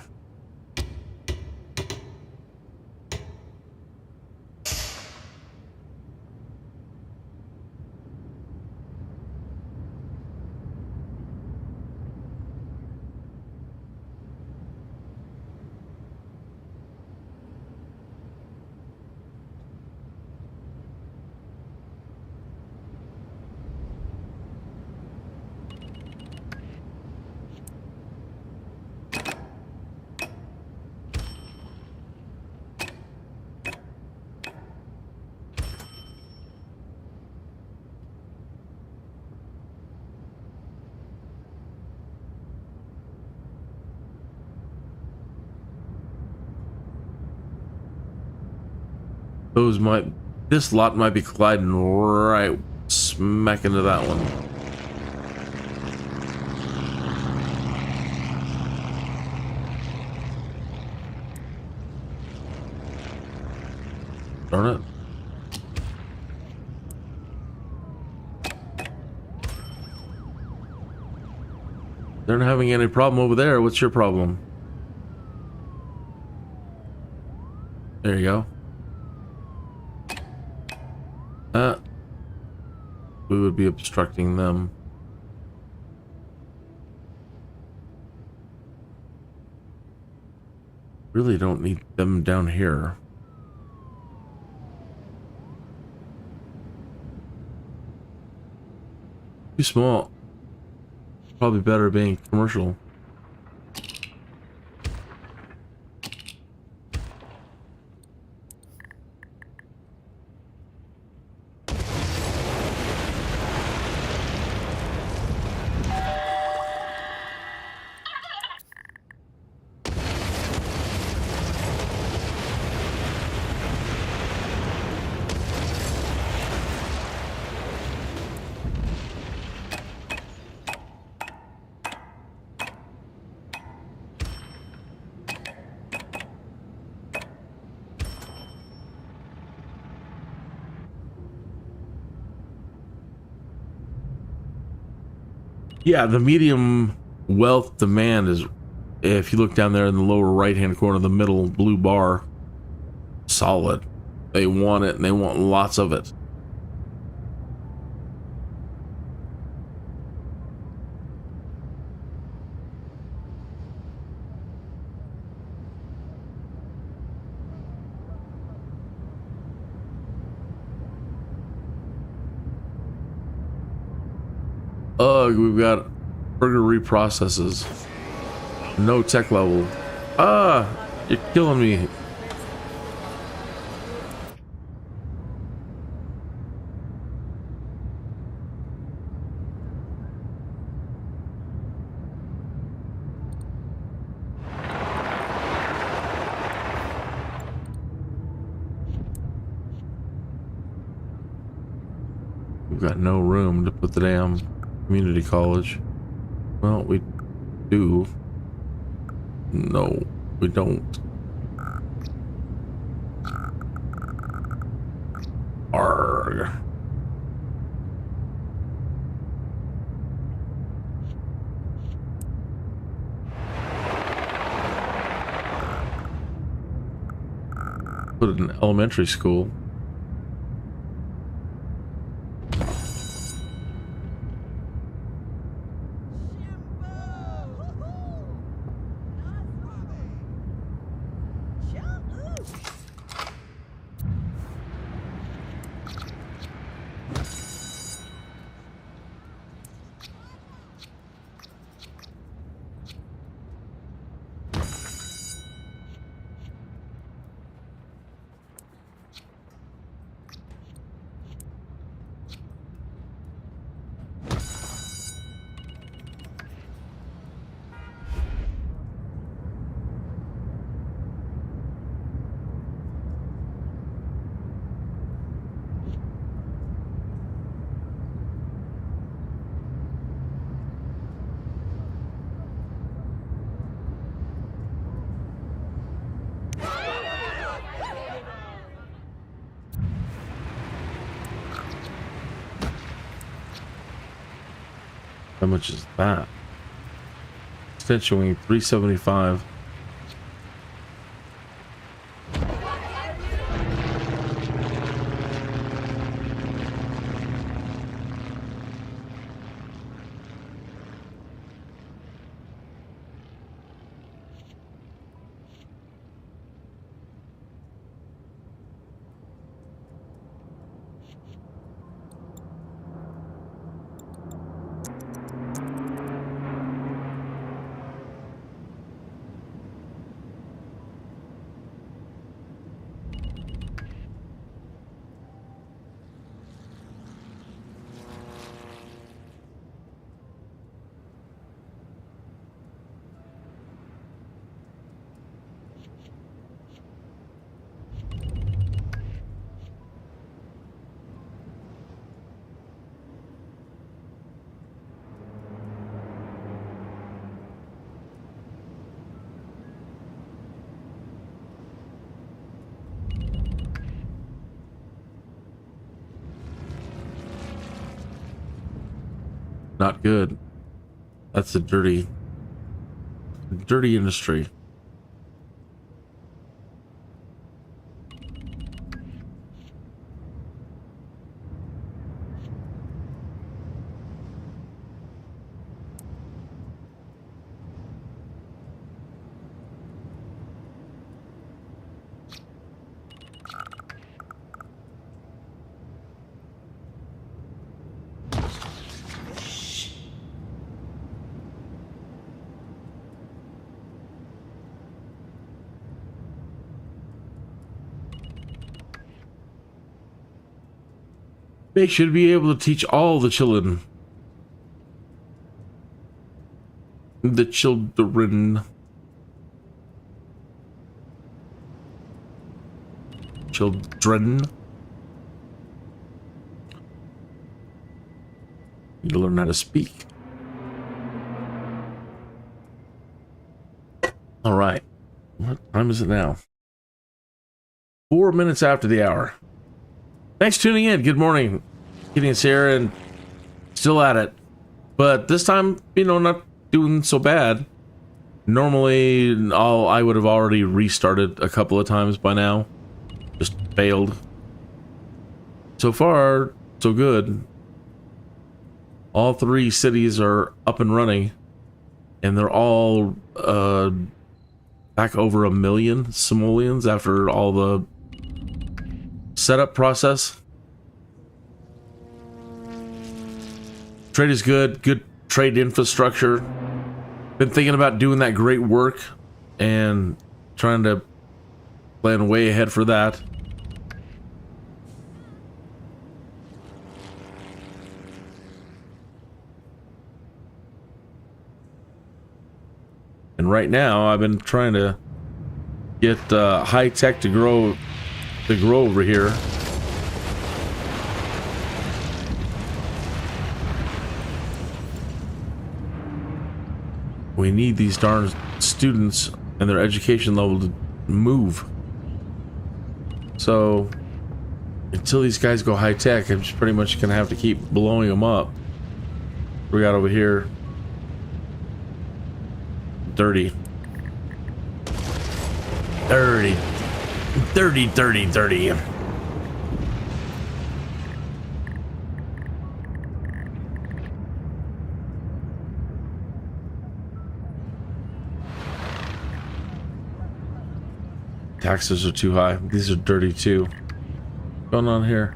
This lot might be colliding right smack into that one. Darn it. They're not having any problem over there. What's your problem? There you go. We would be obstructing them. Really don't need them down here. Too small. Probably better being commercial. Yeah, the medium wealth demand is, if you look down there in the lower right hand corner, the middle blue bar, solid. They want it and they want lots of it. Ugh, we've got burger reprocesses. No tech level. Ah, you're killing me. We've got no room to put the damn community college. Well, we do. No, we don't. Arrgh. Put it in elementary school. How much is that? extension wing 375. Not good. That's a dirty industry. They should be able to teach all the children. The children. Children. Need to learn how to speak. All right. What time is it now? 4 minutes after the hour. Thanks for tuning in. Good morning. Getting us here and still at it. But this time, you know, not doing so bad. Normally, I would have already restarted a couple of times by now. Just failed. So far, so good. All 3 cities are up and running. And they're all back over 1 million simoleons after all the setup process. Trade is good trade infrastructure. Been thinking about doing that great work and trying to plan way ahead for that. And right now I've been trying to get high tech to grow over here. We need these darn students and their education level to move. So until these guys go high tech, I'm just pretty much gonna have to keep blowing them up. What we got over here? Dirty. Taxes are too high. These are dirty too. What's going on here?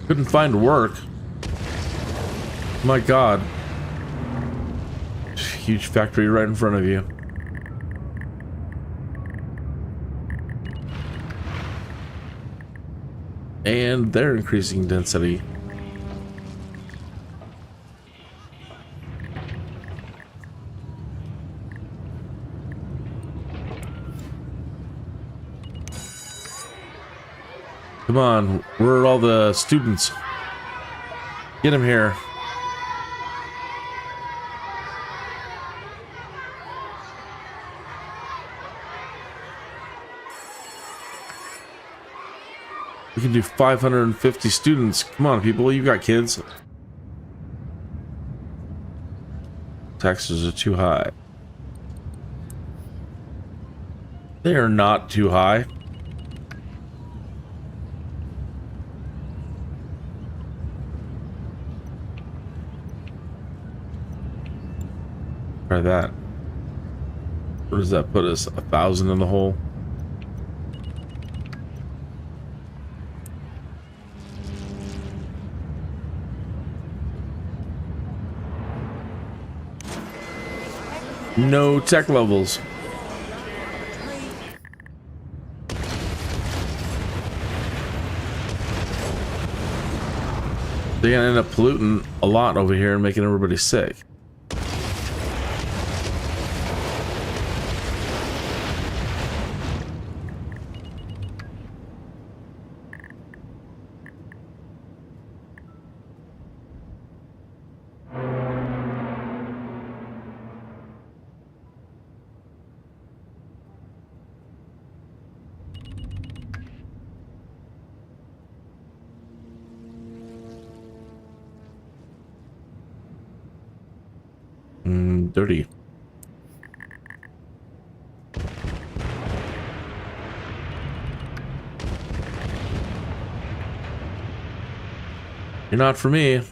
Couldn't find work. My God. Huge factory right in front of you. And they're increasing density. Come on, where are all the students? Get them here. We can do 550 students. Come on, people, you got kids. taxes are too high. They are not too high. Try that. Where does that put us? 1,000 in the hole? No tech levels. They're gonna end up polluting a lot over here and making everybody sick. Dirty. You're not for me.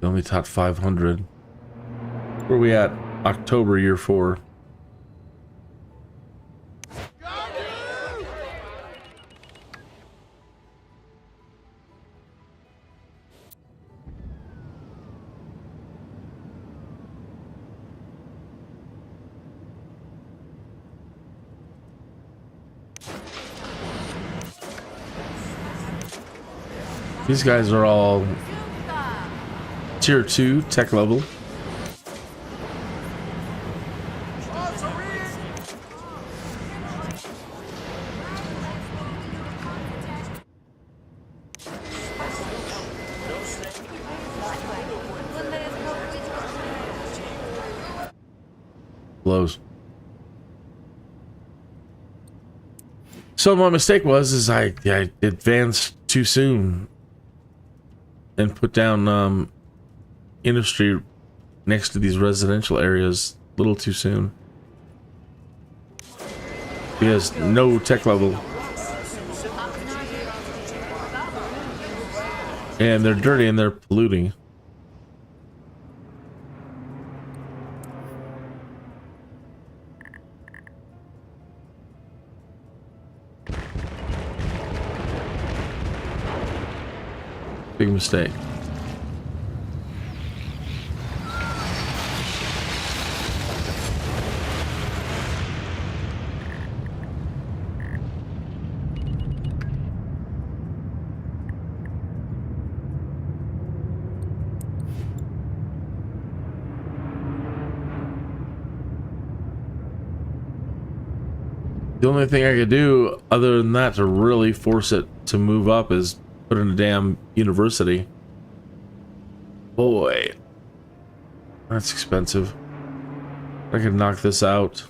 Only taught 500. Where are we at? October year 4. These guys are all tier 2 tech level. Blows. So my mistake was I advanced too soon and put down industry next to these residential areas a little too soon. He has no tech level. And they're dirty and they're polluting. Big mistake. The only thing I could do other than that to really force it to move up is put in a damn university. Boy, that's expensive. I could knock this out.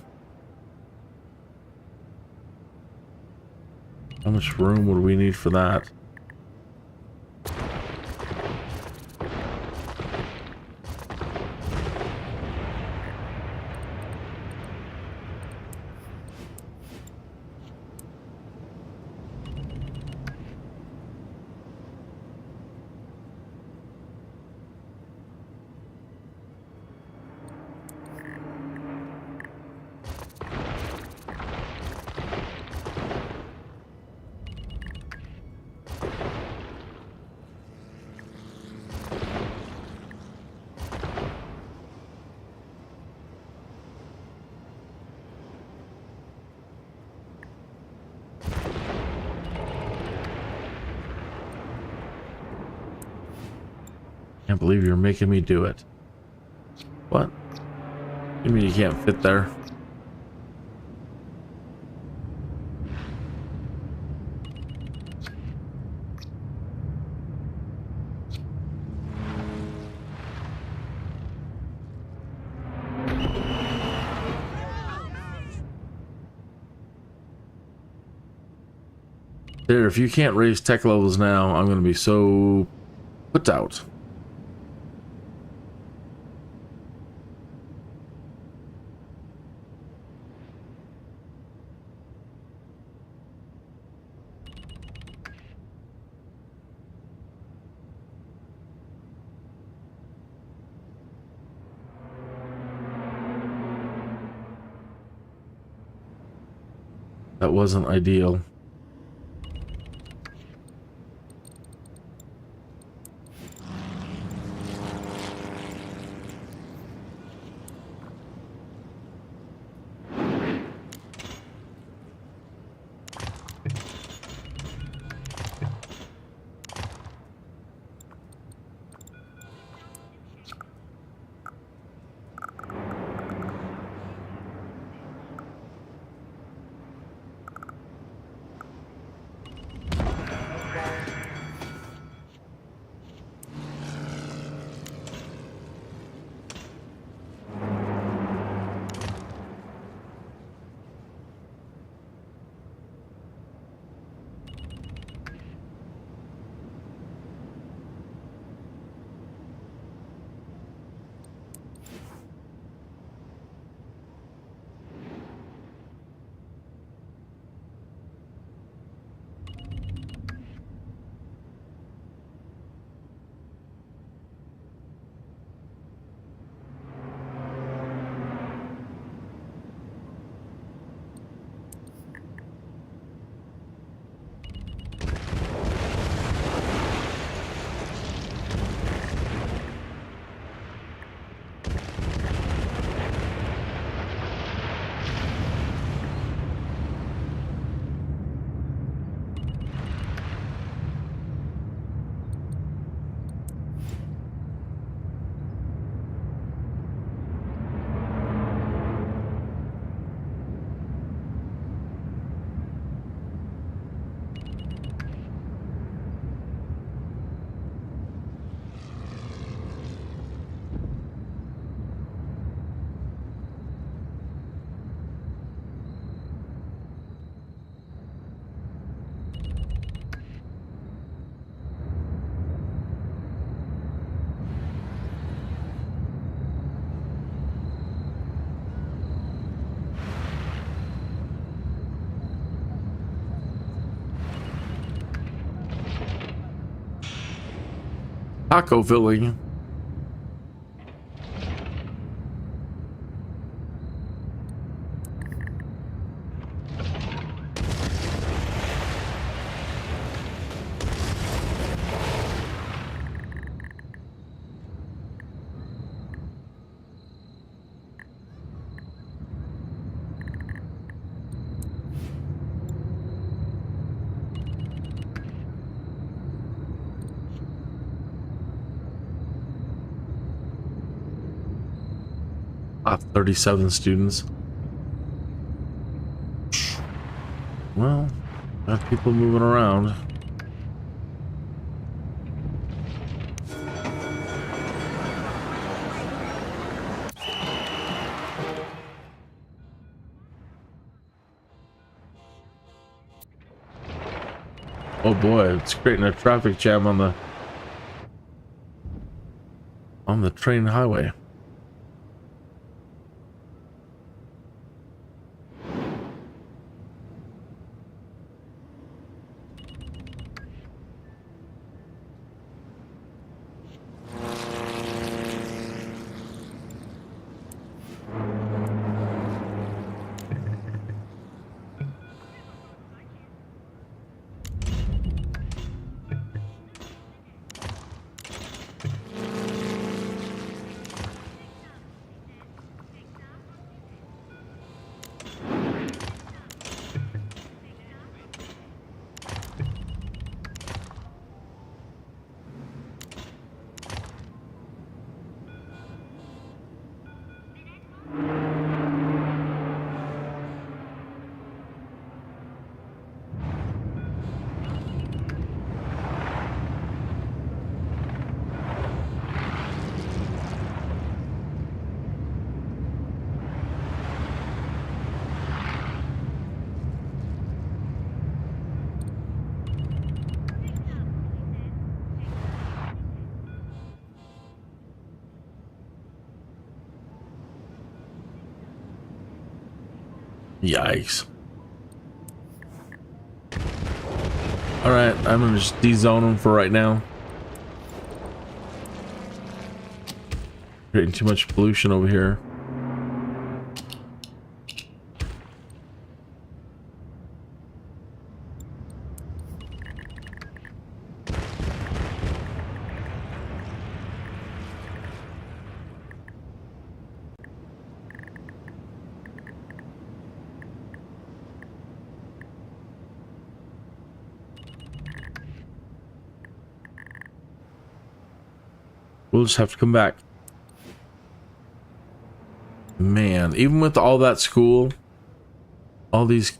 How much room would we need for that? Can't believe you're making me do it. What? You mean you can't fit there? There, if you can't raise tech levels now, I'm going to be so put out. That wasn't ideal. Taco filling. Ah, 37 students. Well, got people moving around. Oh boy, it's creating a traffic jam on the train highway. Yikes. Alright, I'm gonna just de-zone them for right now. Creating too much pollution over here. We'll just have to come back. Man, even with all that school, all these,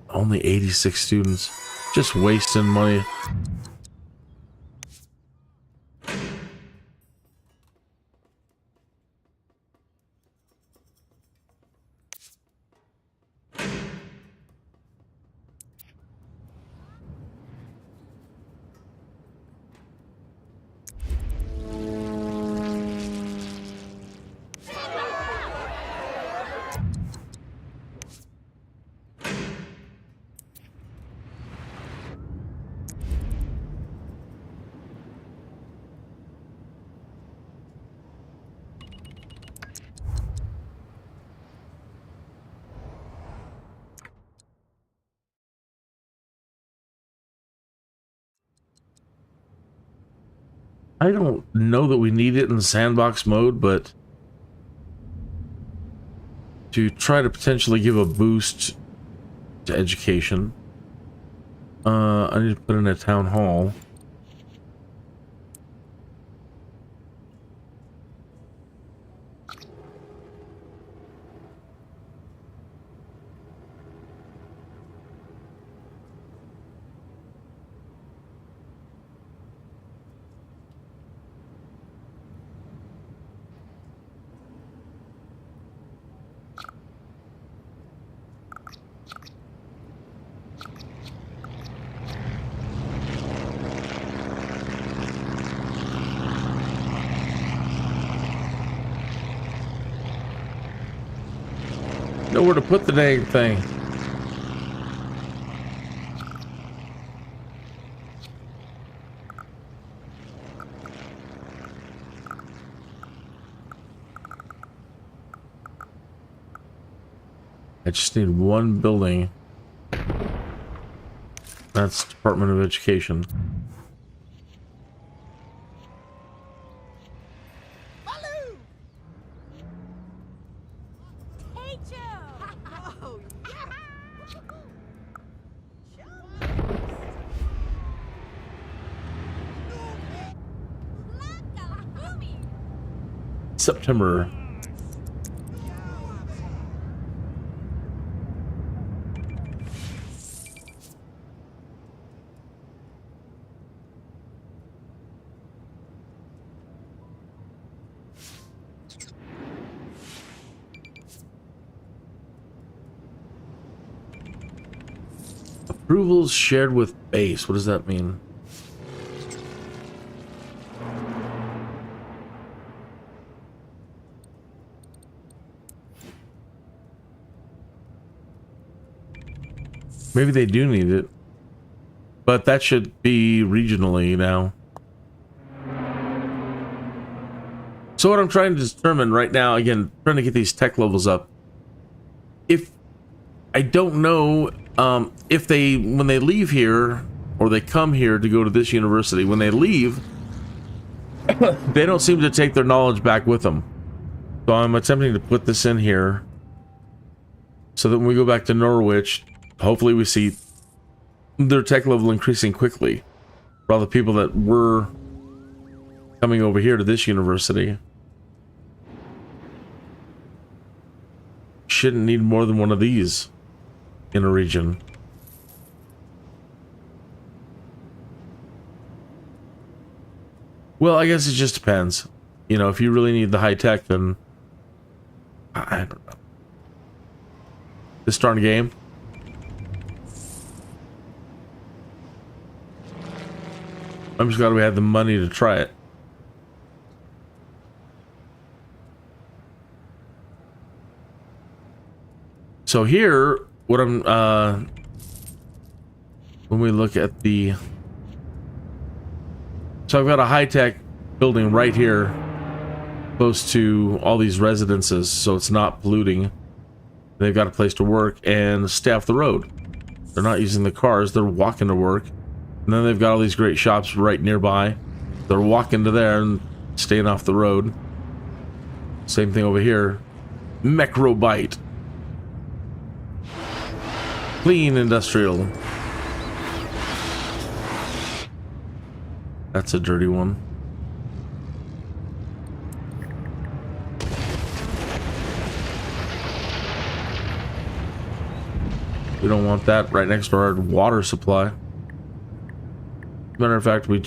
only 86 students, just wasting money. I don't know that we need it in the sandbox mode, but to try to potentially give a boost to education, I need to put in a town hall. Nowhere to put the dang thing. I just need one building. That's Department of Education. September. Approvals shared with base. What does that mean? Maybe they do need it, but that should be regionally now. So what I'm trying to determine right now, again, trying to get these tech levels up. If I don't know if they, when they leave here or they come here to go to this university, when they leave, they don't seem to take their knowledge back with them. So I'm attempting to put this in here so that when we go back to Norwich, hopefully we see their tech level increasing quickly for all the people that were coming over here to this university. Shouldn't need more than one of these in a region. Well, I guess it just depends. You know, if you really need the high tech, then I don't know. This darn game. I'm just glad we had the money to try it. So here, what I'm when we look at the, so I've got a high-tech building right here, close to all these residences, so it's not polluting. They've got a place to work and stay off the road. They're not using the cars, they're walking to work. And then they've got all these great shops right nearby. They're walking to there and staying off the road. Same thing over here. Mecrobite. Clean industrial. That's a dirty one. We don't want that right next to our water supply. Matter of fact, we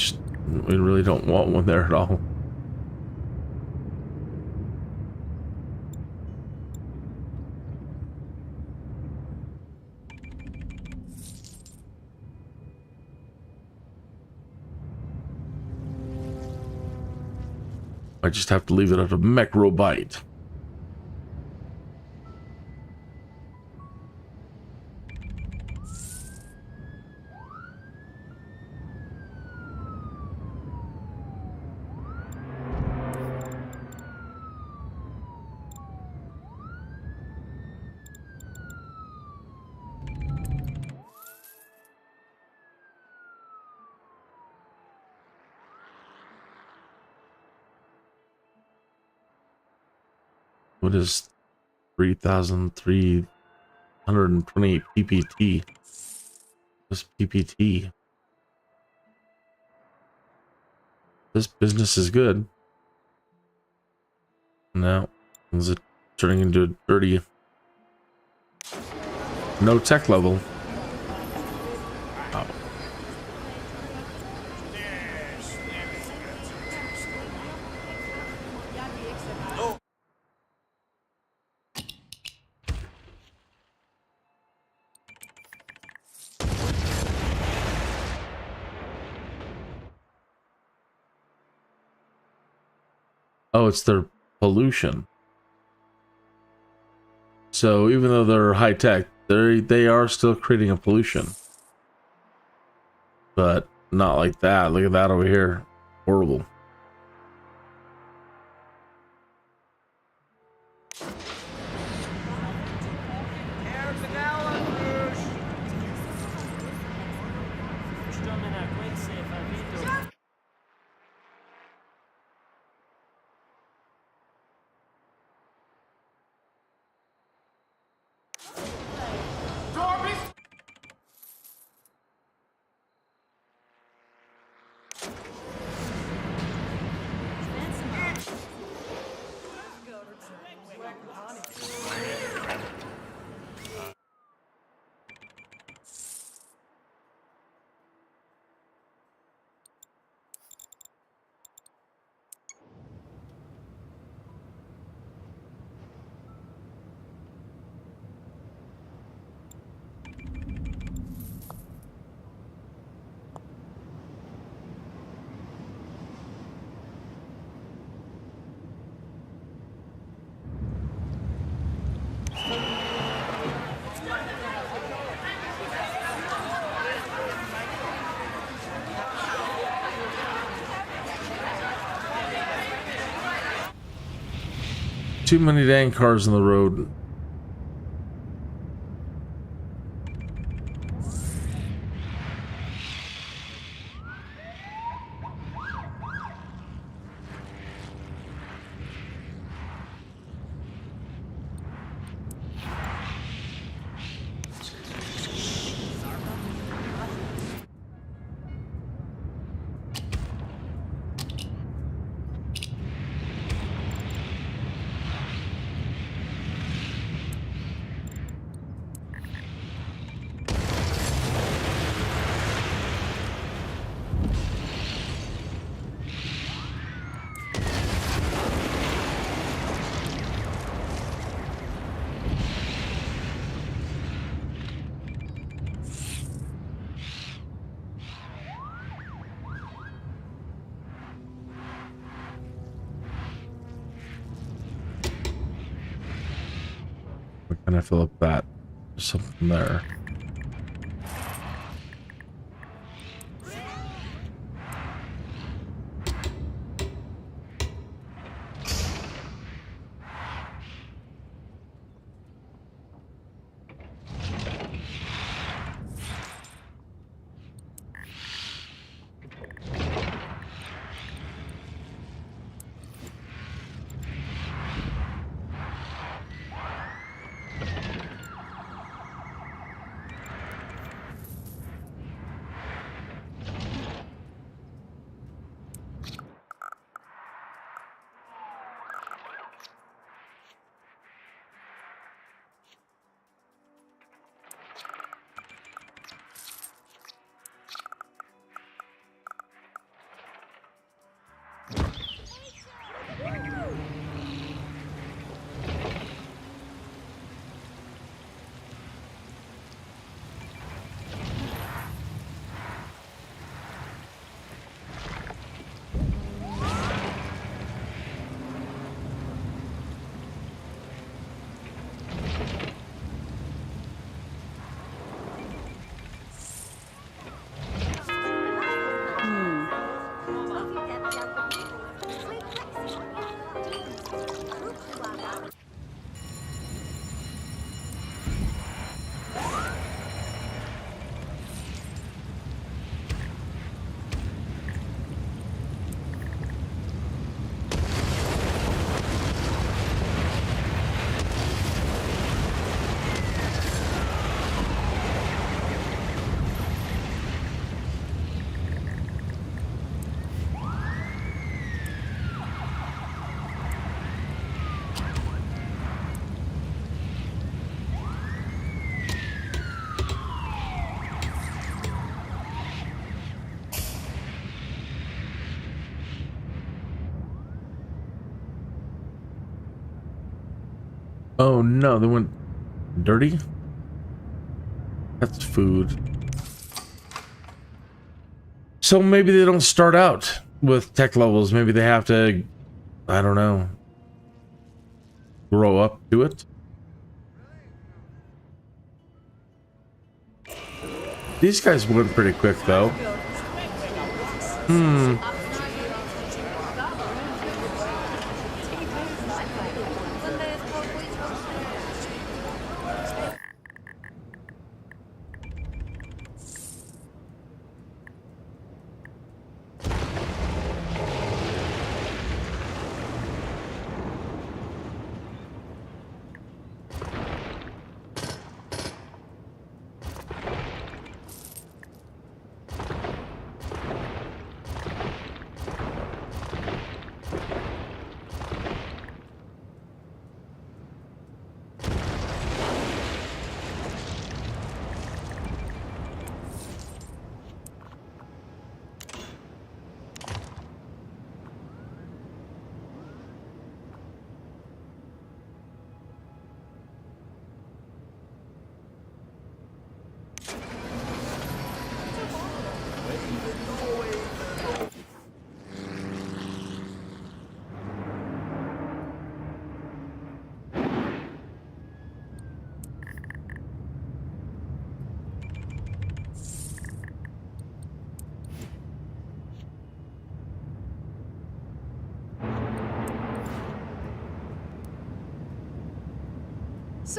really don't want one there at all. I just have to leave it at a mecrobite. What is 3,328 PPT? This PPT. This business is good. Now, is it turning into a dirty? No tech level. Oh. Oh, it's their pollution. So even though they're high tech, they are still creating a pollution. But not like that. Look at that over here. Horrible. Too many dang cars on the road. Where can I fill up that? something there. Oh no, they went dirty? That's food. So maybe they don't start out with tech levels. Maybe they have to, I don't know, grow up to it. These guys went pretty quick though.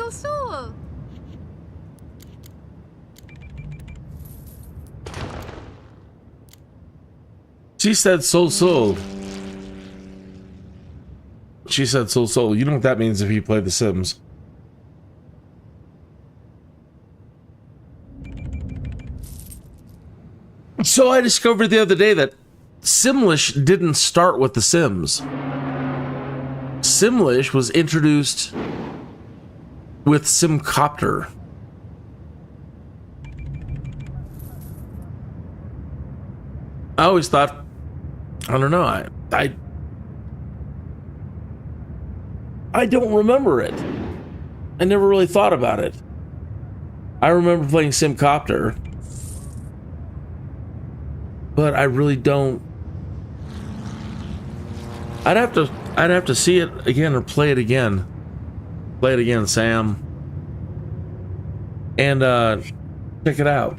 So. She said so. She said so. You know what that means if you play The Sims. So I discovered the other day that Simlish didn't start with The Sims. Simlish was introduced with SIMCOPTER. I always thought, I don't know, I don't remember it. I never really thought about it. I remember playing SIMCOPTER, but I really don't. I'd have to see it again or play it again. Play it again, Sam. and check it out.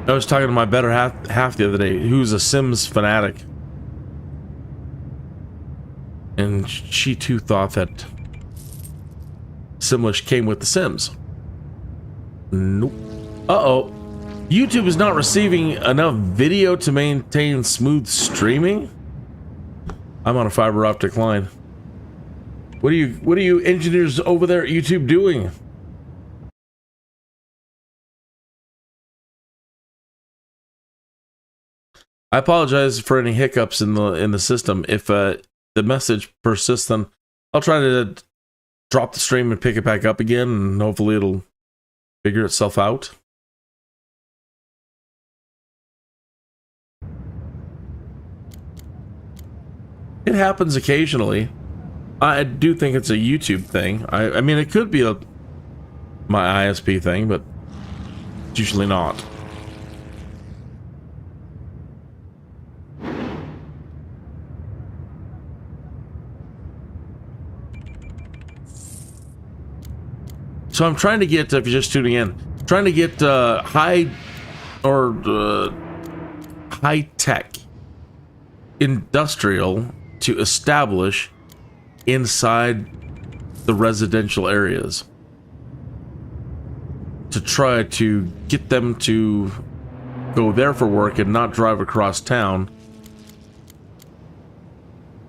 I was talking to my better half the other day, who's a Sims fanatic, and she too thought that Simlish came with the Sims. Nope. Uh-oh. YouTube is not receiving enough video to maintain smooth streaming. I'm on a fiber optic line. What are you engineers over there at YouTube doing? I apologize for any hiccups in the system. If the message persists, then I'll try to drop the stream and pick it back up again, and hopefully it'll figure itself out. It happens occasionally. I do think it's a YouTube thing. I mean, it could be my ISP thing, but it's usually not. So I'm trying to get, if you're just tuning in, trying to get high-tech industrial to establish inside the residential areas, to try to get them to go there for work and not drive across town,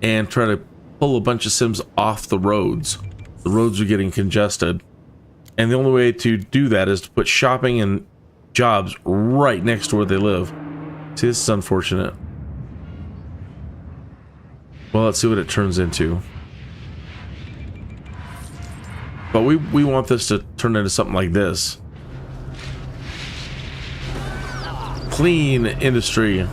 and try to pull a bunch of Sims off the roads. The roads are getting congested. And the only way to do that is to put shopping and jobs right next to where they live. See, this is unfortunate. Well, let's see what it turns into. But we want this to turn into something like this. Clean industry.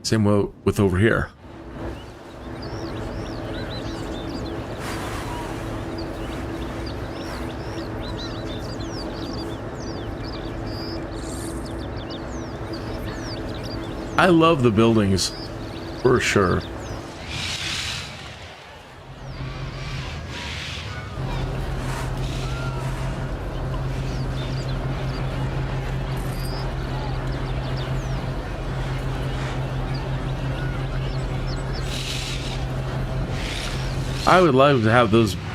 Same with over here. I love the buildings, for sure. I would love to have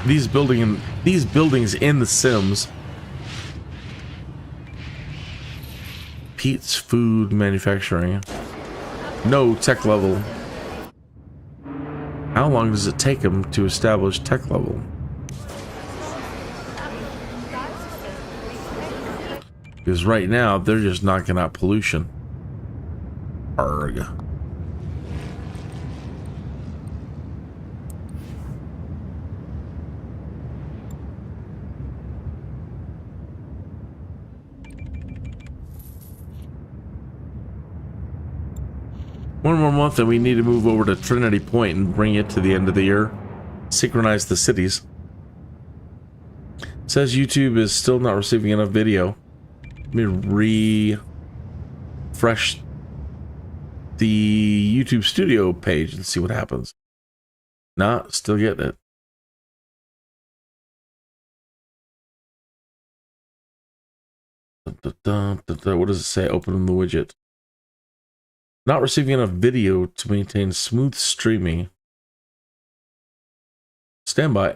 these buildings in the Sims. Pete's Food Manufacturing. No tech level. How long does it take them to establish tech level? Because right now they're just knocking out pollution. Arg. One more month and we need to move over to Trinity Point and bring it to the end of the year. Synchronize the cities. It says YouTube is still not receiving enough video. Let me refresh the YouTube Studio page and see what happens. Nah, still getting it. What does it say? Open the widget. Not receiving enough video to maintain smooth streaming. Stand by.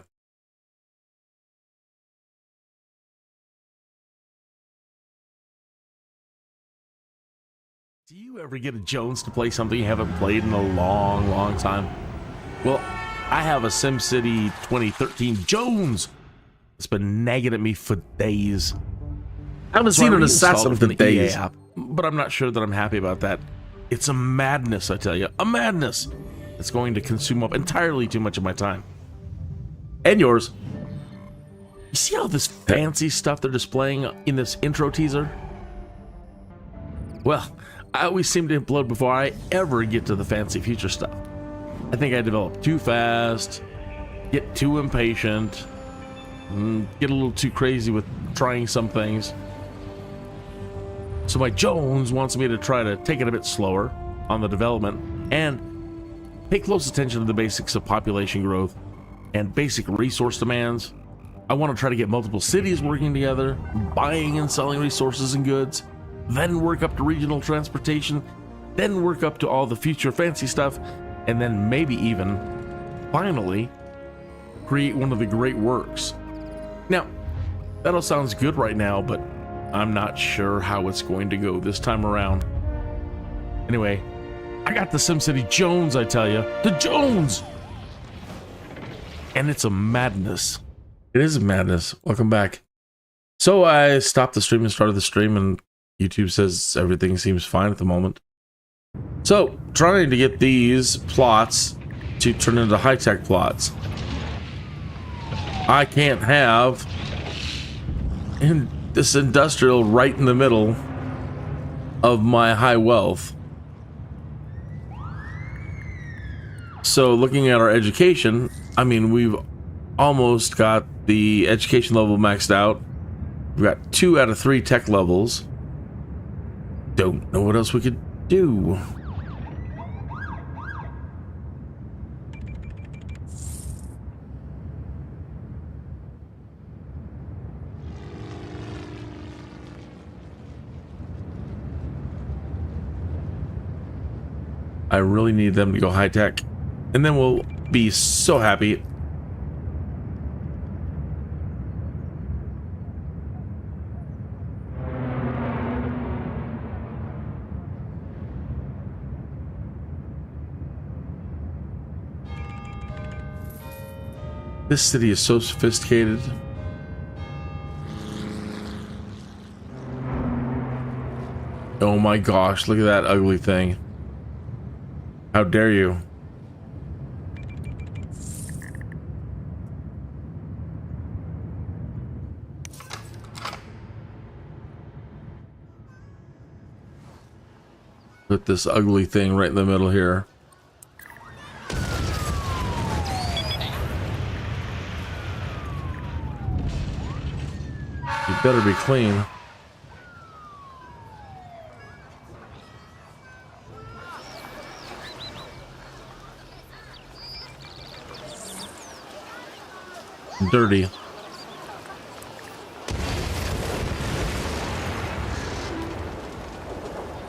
Do you ever get a Jones to play something you haven't played in a long, long time? Well, I have a SimCity 2013 Jones. It's been nagging at me for days. I haven't seen an assassin for days. EA app, but I'm not sure that I'm happy about that. It's a madness, I tell you. A madness. It's going to consume up entirely too much of my time. And yours. You see all this fancy stuff they're displaying in this intro teaser? Well, I always seem to implode before I ever get to the fancy future stuff. I think I develop too fast, get too impatient, get a little too crazy with trying some things. So my Jones wants me to try to take it a bit slower on the development and pay close attention to the basics of population growth and basic resource demands. I want to try to get multiple cities working together, buying and selling resources and goods, then work up to regional transportation, then work up to all the future fancy stuff, and then maybe even, finally, create one of the great works. Now, that all sounds good right now, but I'm not sure how it's going to go this time around. Anyway, I got the SimCity Jones, I tell you. The Jones! And it's a madness. It is a madness. Welcome back. So I stopped the stream and started the stream, and YouTube says everything seems fine at the moment. So, trying to get these plots to turn into high-tech plots. I can't have this industrial right in the middle of my high wealth. So, looking at our education, I mean, we've almost got the education level maxed out. We've got 2 out of 3 tech levels. Don't know what else we could do. I really need them to go high tech, and then we'll be so happy. This city is so sophisticated. Oh my gosh, look at that ugly thing. How dare you? Put this ugly thing right in the middle here. You better be clean. Dirty.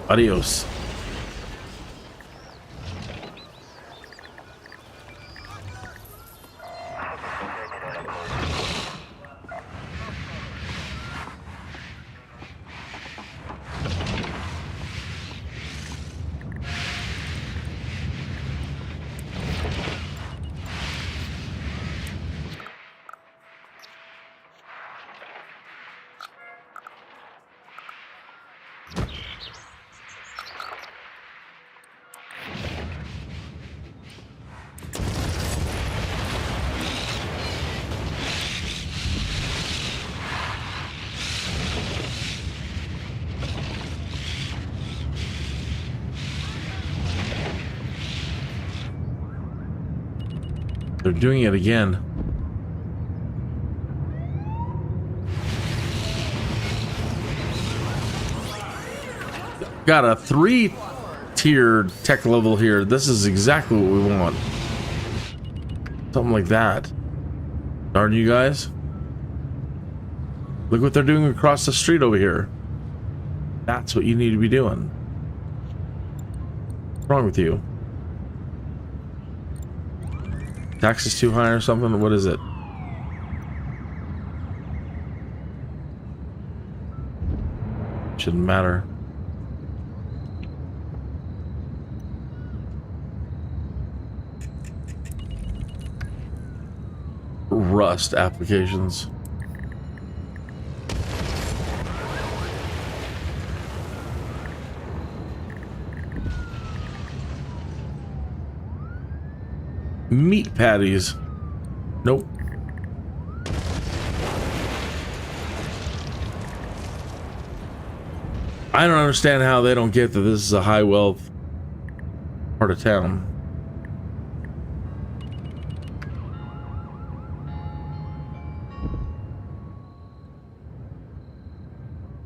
Adios. They're doing it again. Got a 3-tiered tech level here. This is exactly what we want. Something like that. Darn you guys. Look what they're doing across the street over here. That's what you need to be doing. What's wrong with you? Tax is too high or something? What is it? Shouldn't matter. Rust applications. Meat patties. Nope. I don't understand how they don't get that this is a high wealth part of town.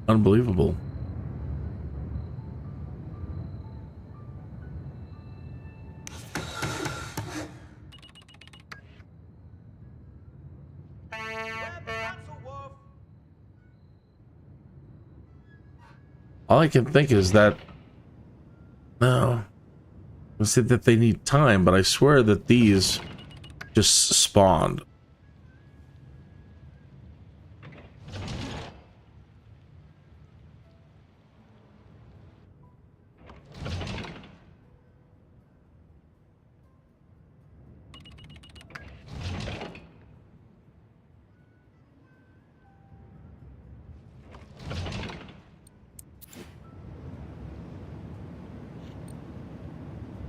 Unbelievable. All I can think is that, no, I said that they need time, but I swear that these just spawned.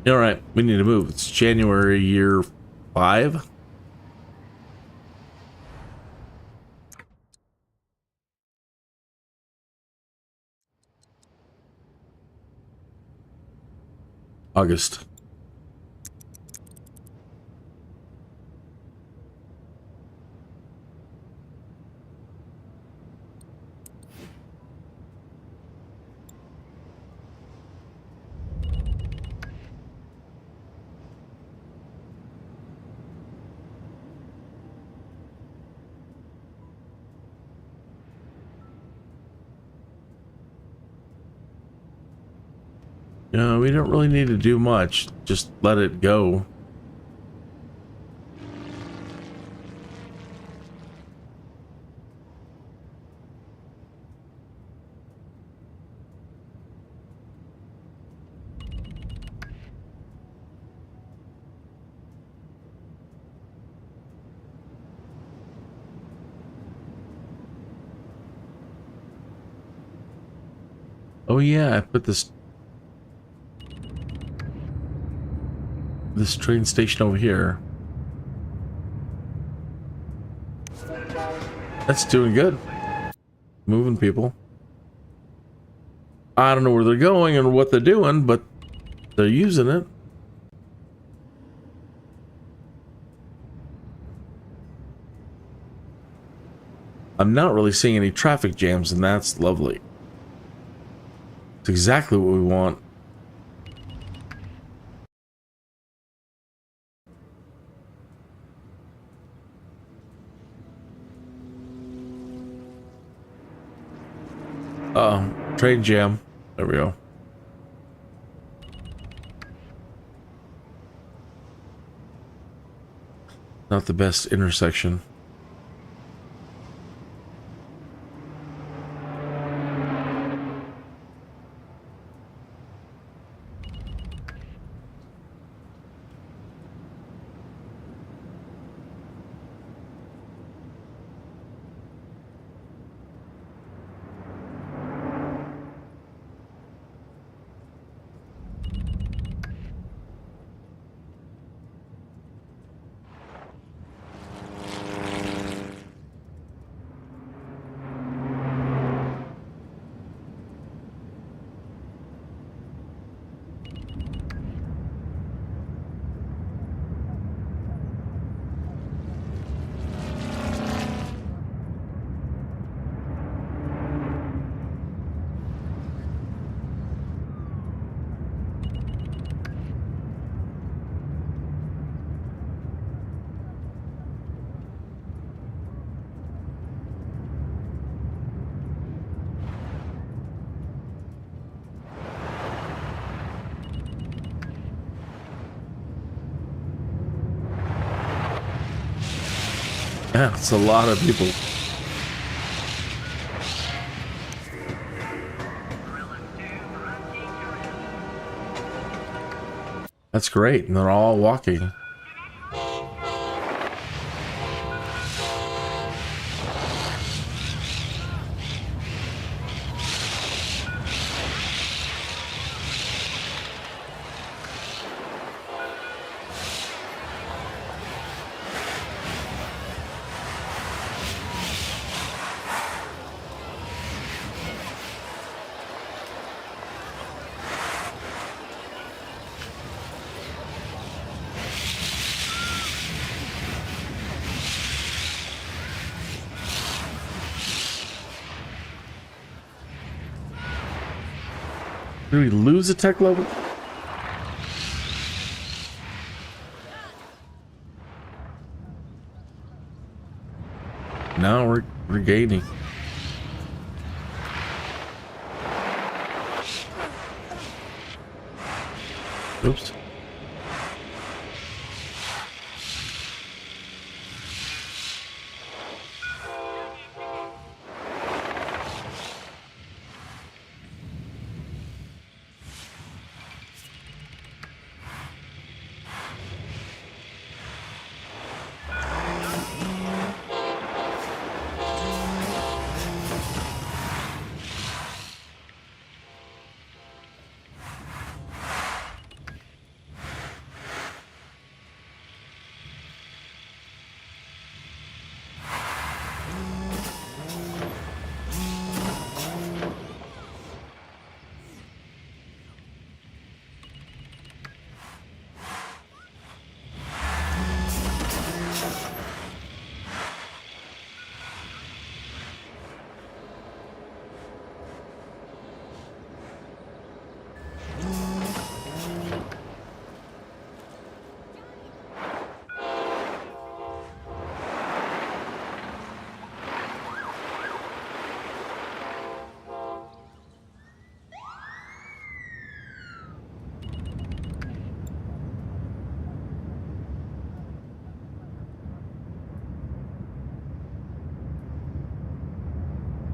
All right, we need to move. It's January year 5. August. No, we don't really need to do much. Just let it go. Oh yeah, I put this train station over here. That's doing good. Moving people. I don't know where they're going and what they're doing, but they're using it. I'm not really seeing any traffic jams, and that's lovely. It's exactly what we want. Train jam. There we go. Not the best intersection. Yeah, it's a lot of people. That's great, and they're all walking. Did we lose a tech level? No, we're regaining. Oops.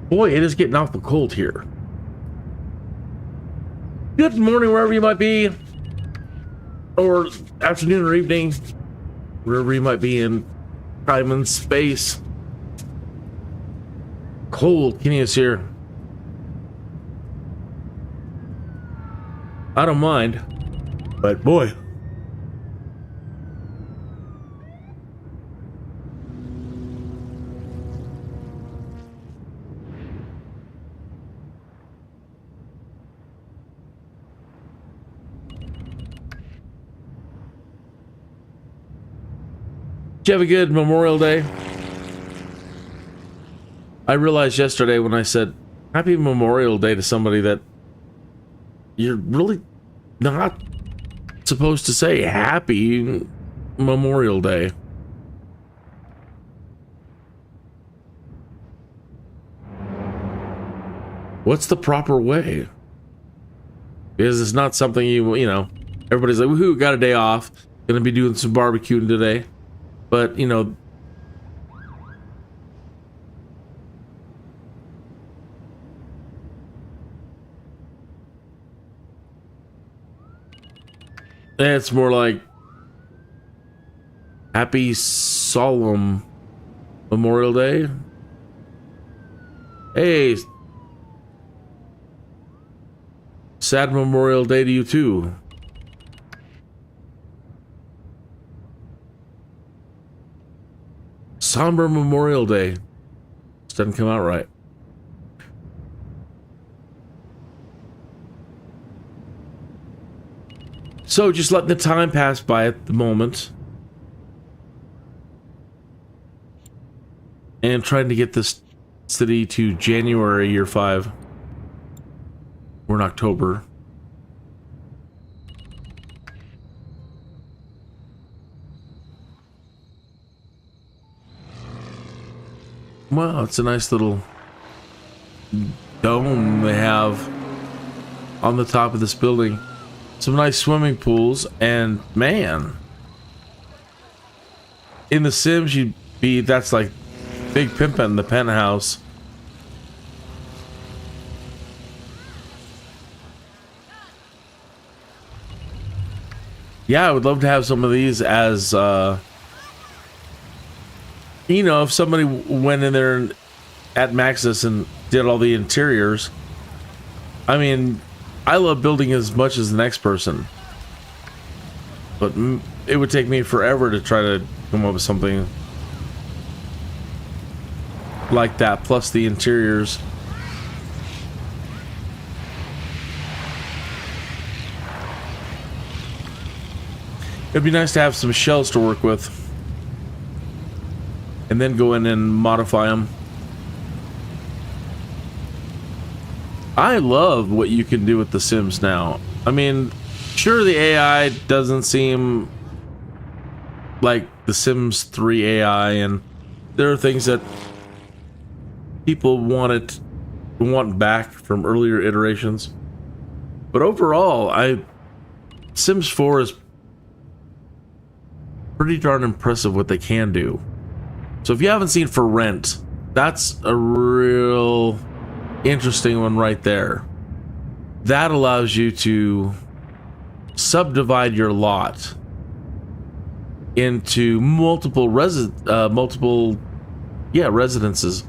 Boy, it is getting awful cold here. Good morning, wherever you might be, or afternoon or evening, wherever you might be in time and space. Cold, Kenny is here. I don't mind, but boy. Did you have a good Memorial Day? I realized yesterday when I said Happy Memorial Day to somebody that you're really not supposed to say Happy Memorial Day. What's the proper way? Because it's not something you know, everybody's like, woohoo, got a day off, gonna be doing some barbecuing today. But, you know, it's more like Happy Solemn Memorial Day. Hey, sad Memorial Day to you too. Somber Memorial Day. This doesn't come out right. So just letting the time pass by at the moment. And trying to get this city to January year 5. We're in October. Wow, it's a nice little dome they have on the top of this building. Some nice swimming pools, and man, in the Sims that's like big pimpin' the penthouse. Yeah, I would love to have some of these as you know, if somebody went in there at Maxis and did all the interiors. I mean, I love building as much as the next person, but it would take me forever to try to come up with something like that, plus the interiors. It'd be nice to have some shells to work with. And then go in and modify them. I love what you can do with the Sims now. I mean, sure, the AI doesn't seem like the Sims 3 AI, and there are things that people want back from earlier iterations. But overall, Sims 4 is pretty darn impressive what they can do. So if you haven't seen For Rent, that's a real interesting one right there. That allows you to subdivide your lot into multiple residences.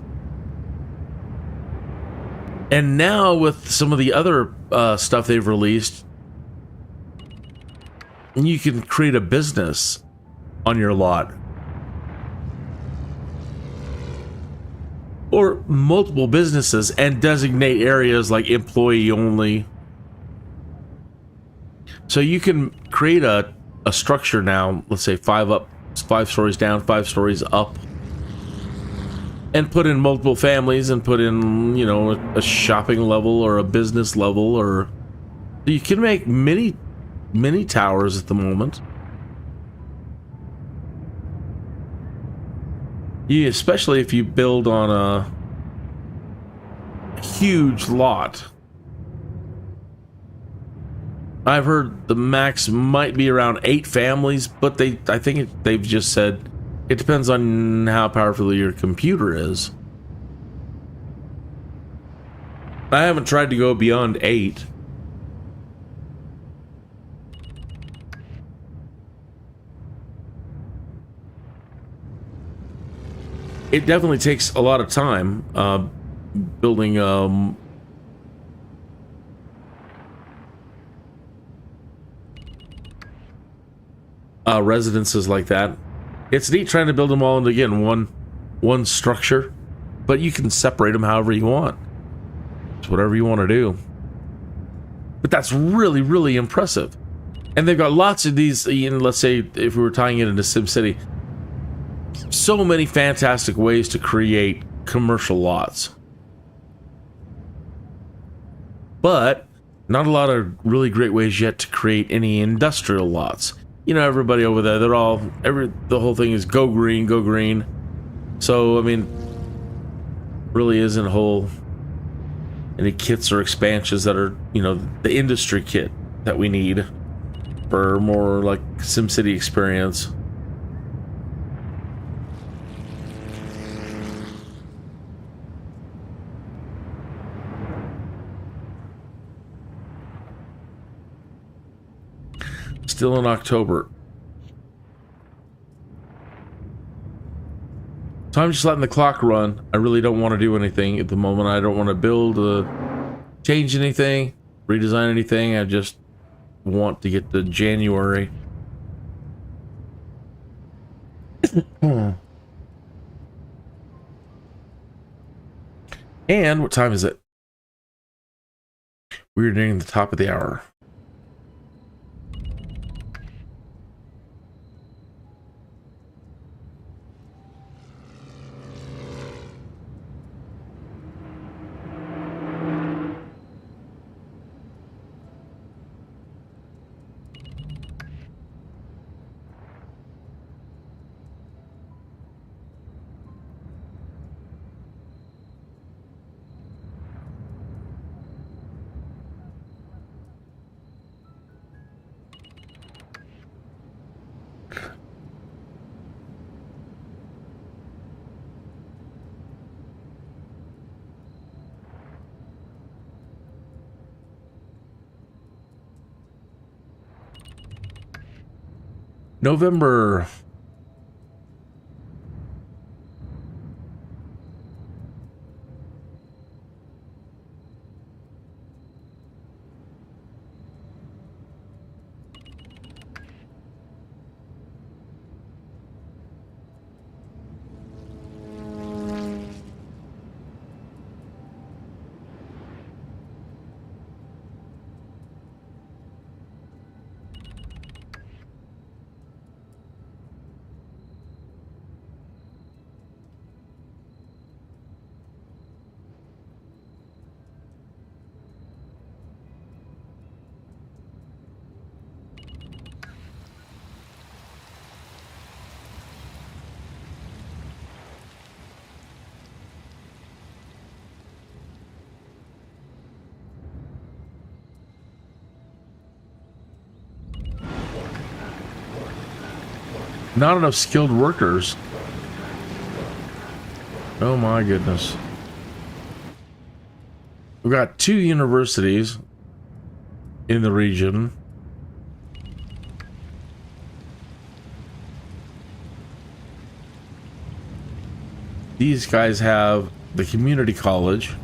And now with some of the other stuff they've released, you can create a business on your lot, or multiple businesses, and designate areas like employee only. So you can create a structure now, let's say 5 stories down, 5 stories up, and put in multiple families, and put in, you know, a shopping level or a business level, or you can make mini towers at the moment. Yeah, especially if you build on a huge lot. I've heard the max might be around 8 families, but I think they've just said it depends on how powerful your computer is. I haven't tried to go beyond 8. It definitely takes a lot of time building residences like that. It's neat trying to build them all into, again, one structure, but you can separate them however you want. It's whatever you want to do. But that's really, really impressive. And they've got lots of these, you know, let's say if we were tying it into SimCity, so many fantastic ways to create commercial lots. But not a lot of really great ways yet to create any industrial lots. You know, everybody over there, the whole thing is go green, go green. So, I mean, really isn't any kits or expansions that are, you know, the industry kit that we need for more like SimCity experience. Still in October. So I'm just letting the clock run. I really don't want to do anything at the moment. I don't want to build, change anything, redesign anything. I just want to get to January. And what time is it? We're nearing the top of the hour. November. not enough skilled workers. Oh my goodness. We've got 2 universities in the region. These guys have the community college.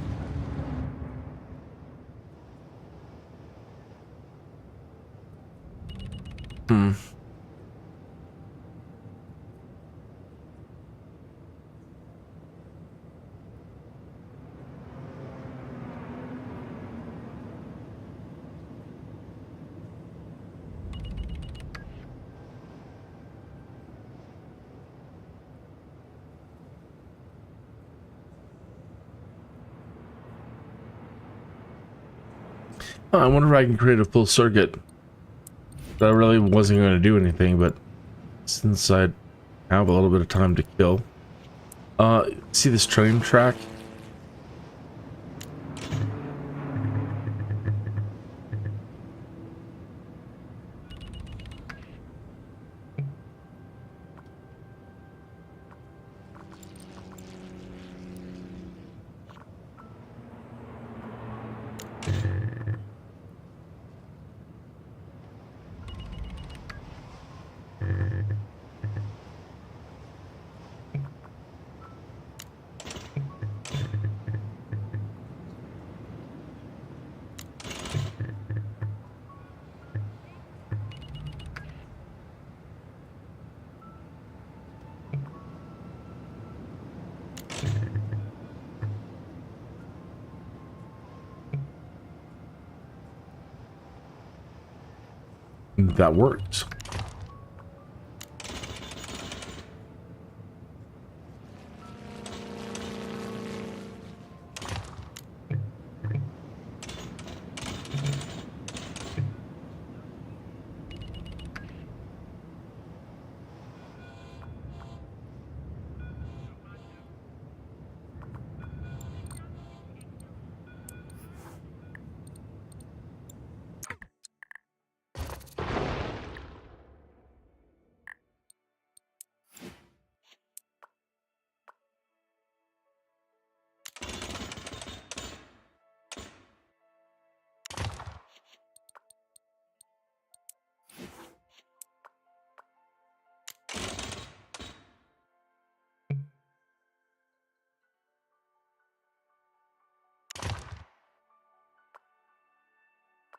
I wonder if I can create a full circuit. But I really wasn't going to do anything, but since I have a little bit of time to kill. See this train track? That works.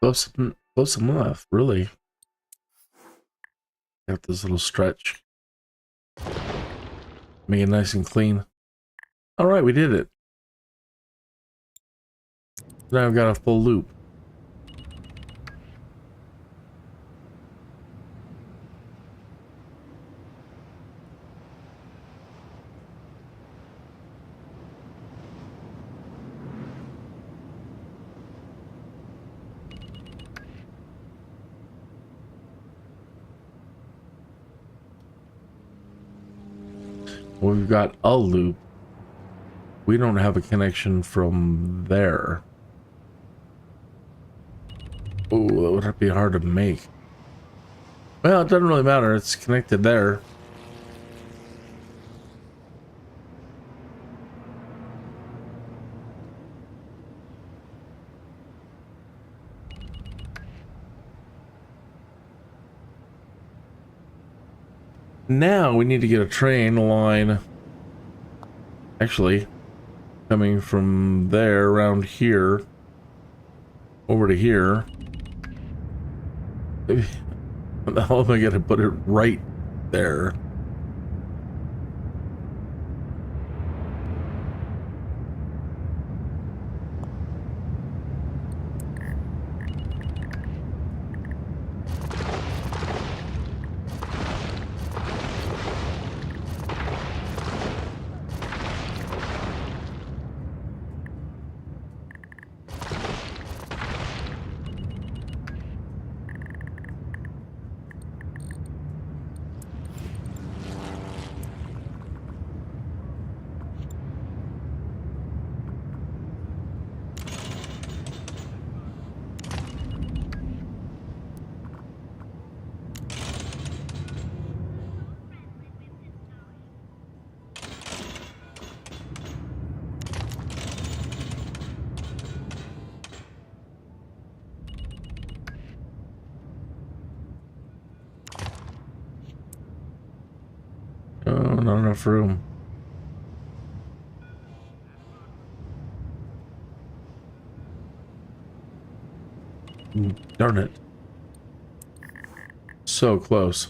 Close enough, really. Got this little stretch. Make it nice and clean. All right, we did it. Now I've got a full loop. We've got a loop. We don't have a connection from there. Oh, that would be hard to make. Well, it doesn't really matter. It's connected there. Now we need to get a train line, actually, coming from there around here over to here. Maybe, how am I going to put it right there? Oh, not enough room. Darn it. So close.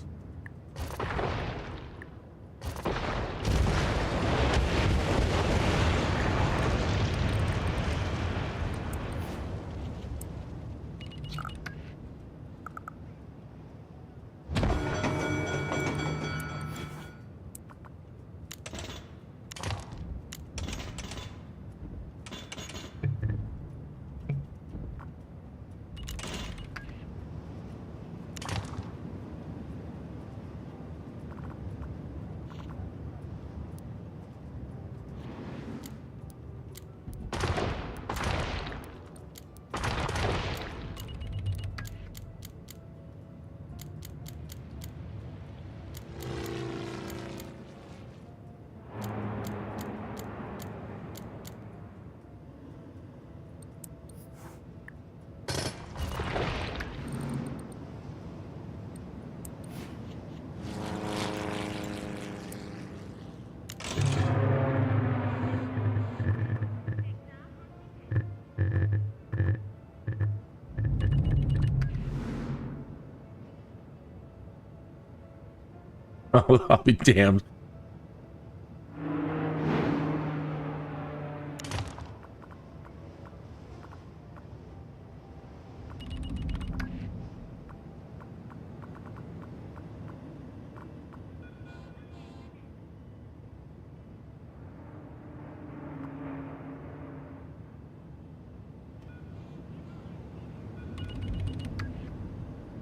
I'll be damned.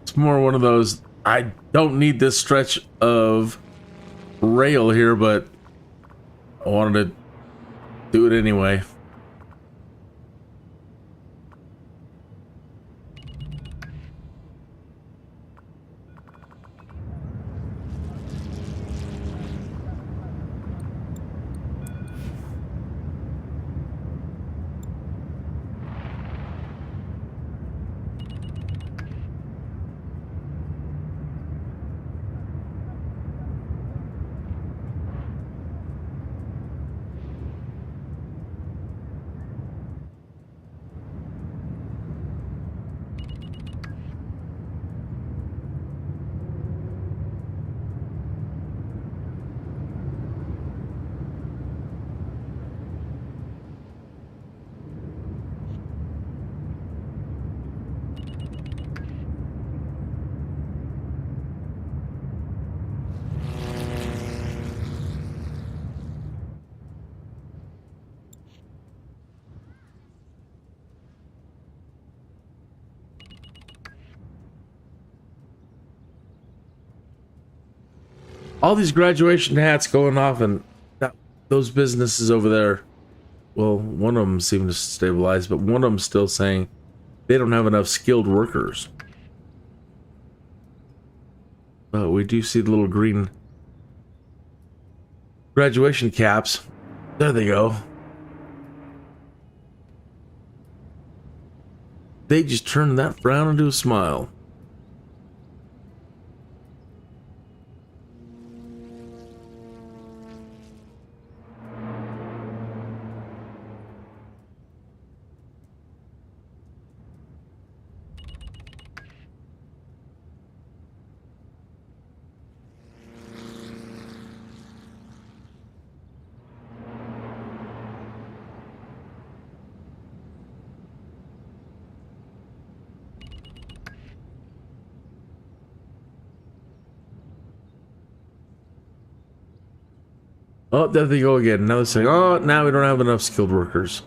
It's more one of those, I don't need this stretch of rail here, but I wanted to do it anyway. All these graduation hats going off, and those businesses over there, well, one of them seemed to stabilize, but one of them still saying they don't have enough skilled workers. But we do see the little green graduation caps. There they go. They just turned that frown into a smile. Oh, there they go again. Now they're saying, oh, now we don't have enough skilled workers.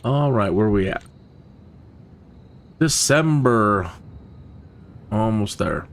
All right, where are we at? December. Almost there.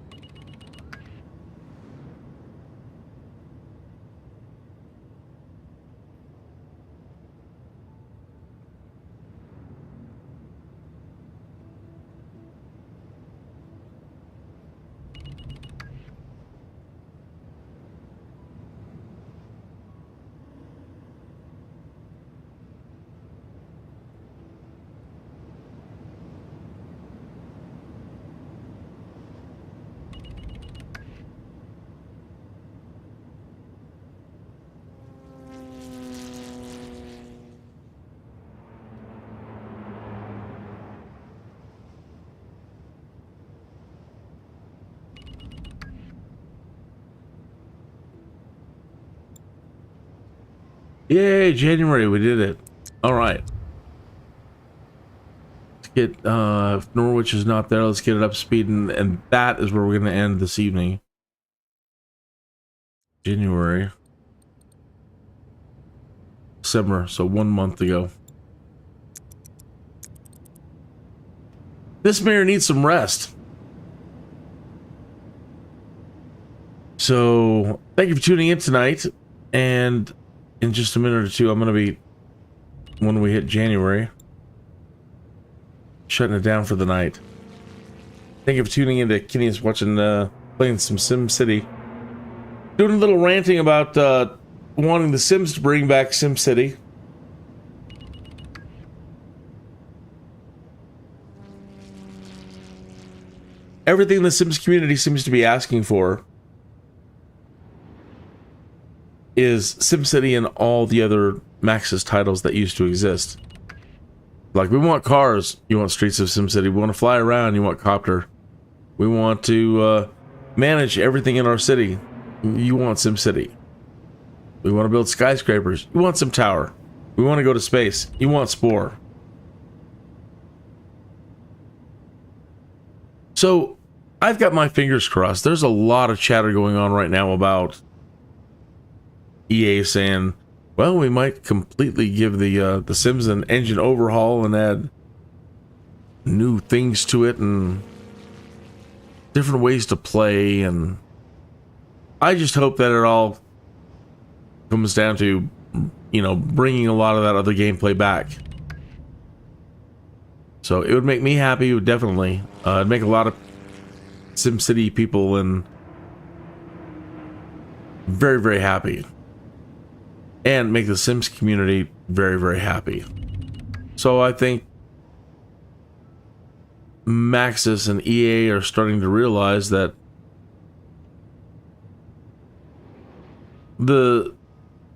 Yay, January, we did it. All right. Let's get, if Norwich is not there, let's get it up to speed, and that is where we're going to end this evening. January. December, so 1 month ago. This mayor needs some rest. So, thank you for tuning in tonight, and in just a minute or two, I'm going to be, when we hit January, shutting it down for the night. Thank you for tuning in to Kenny's watching, playing some SimCity. Doing a little ranting about, wanting the Sims to bring back SimCity. Everything the Sims community seems to be asking for is SimCity and all the other MAXIS titles that used to exist. Like, we want cars, you want Streets of SimCity. We want to fly around, you want Copter. We want to manage everything in our city. You want SimCity. We want to build skyscrapers. You want SIMTOWER. We want to go to space. You want SPORE. So, I've got my fingers crossed. There's a lot of chatter going on right now about EA saying, well, we might completely give the Sims an engine overhaul and add new things to it and different ways to play, and I just hope that it all comes down to, you know, bringing a lot of that other gameplay back. So it would make me happy. It would definitely it'd make a lot of SimCity people and very, very happy, and make the Sims community very, very happy. So I think MAXIS and EA are starting to realize that the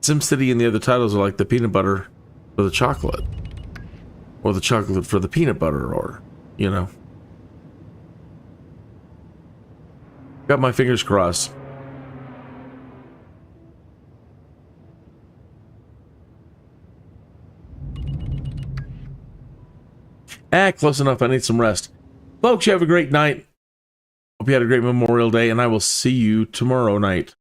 SimCity and the other titles are like the peanut butter for the chocolate, or the chocolate for the peanut butter, or, you know. Got my fingers crossed. Close enough. I need some rest. Folks, you have a great night. Hope you had a great Memorial Day, and I will see you tomorrow night.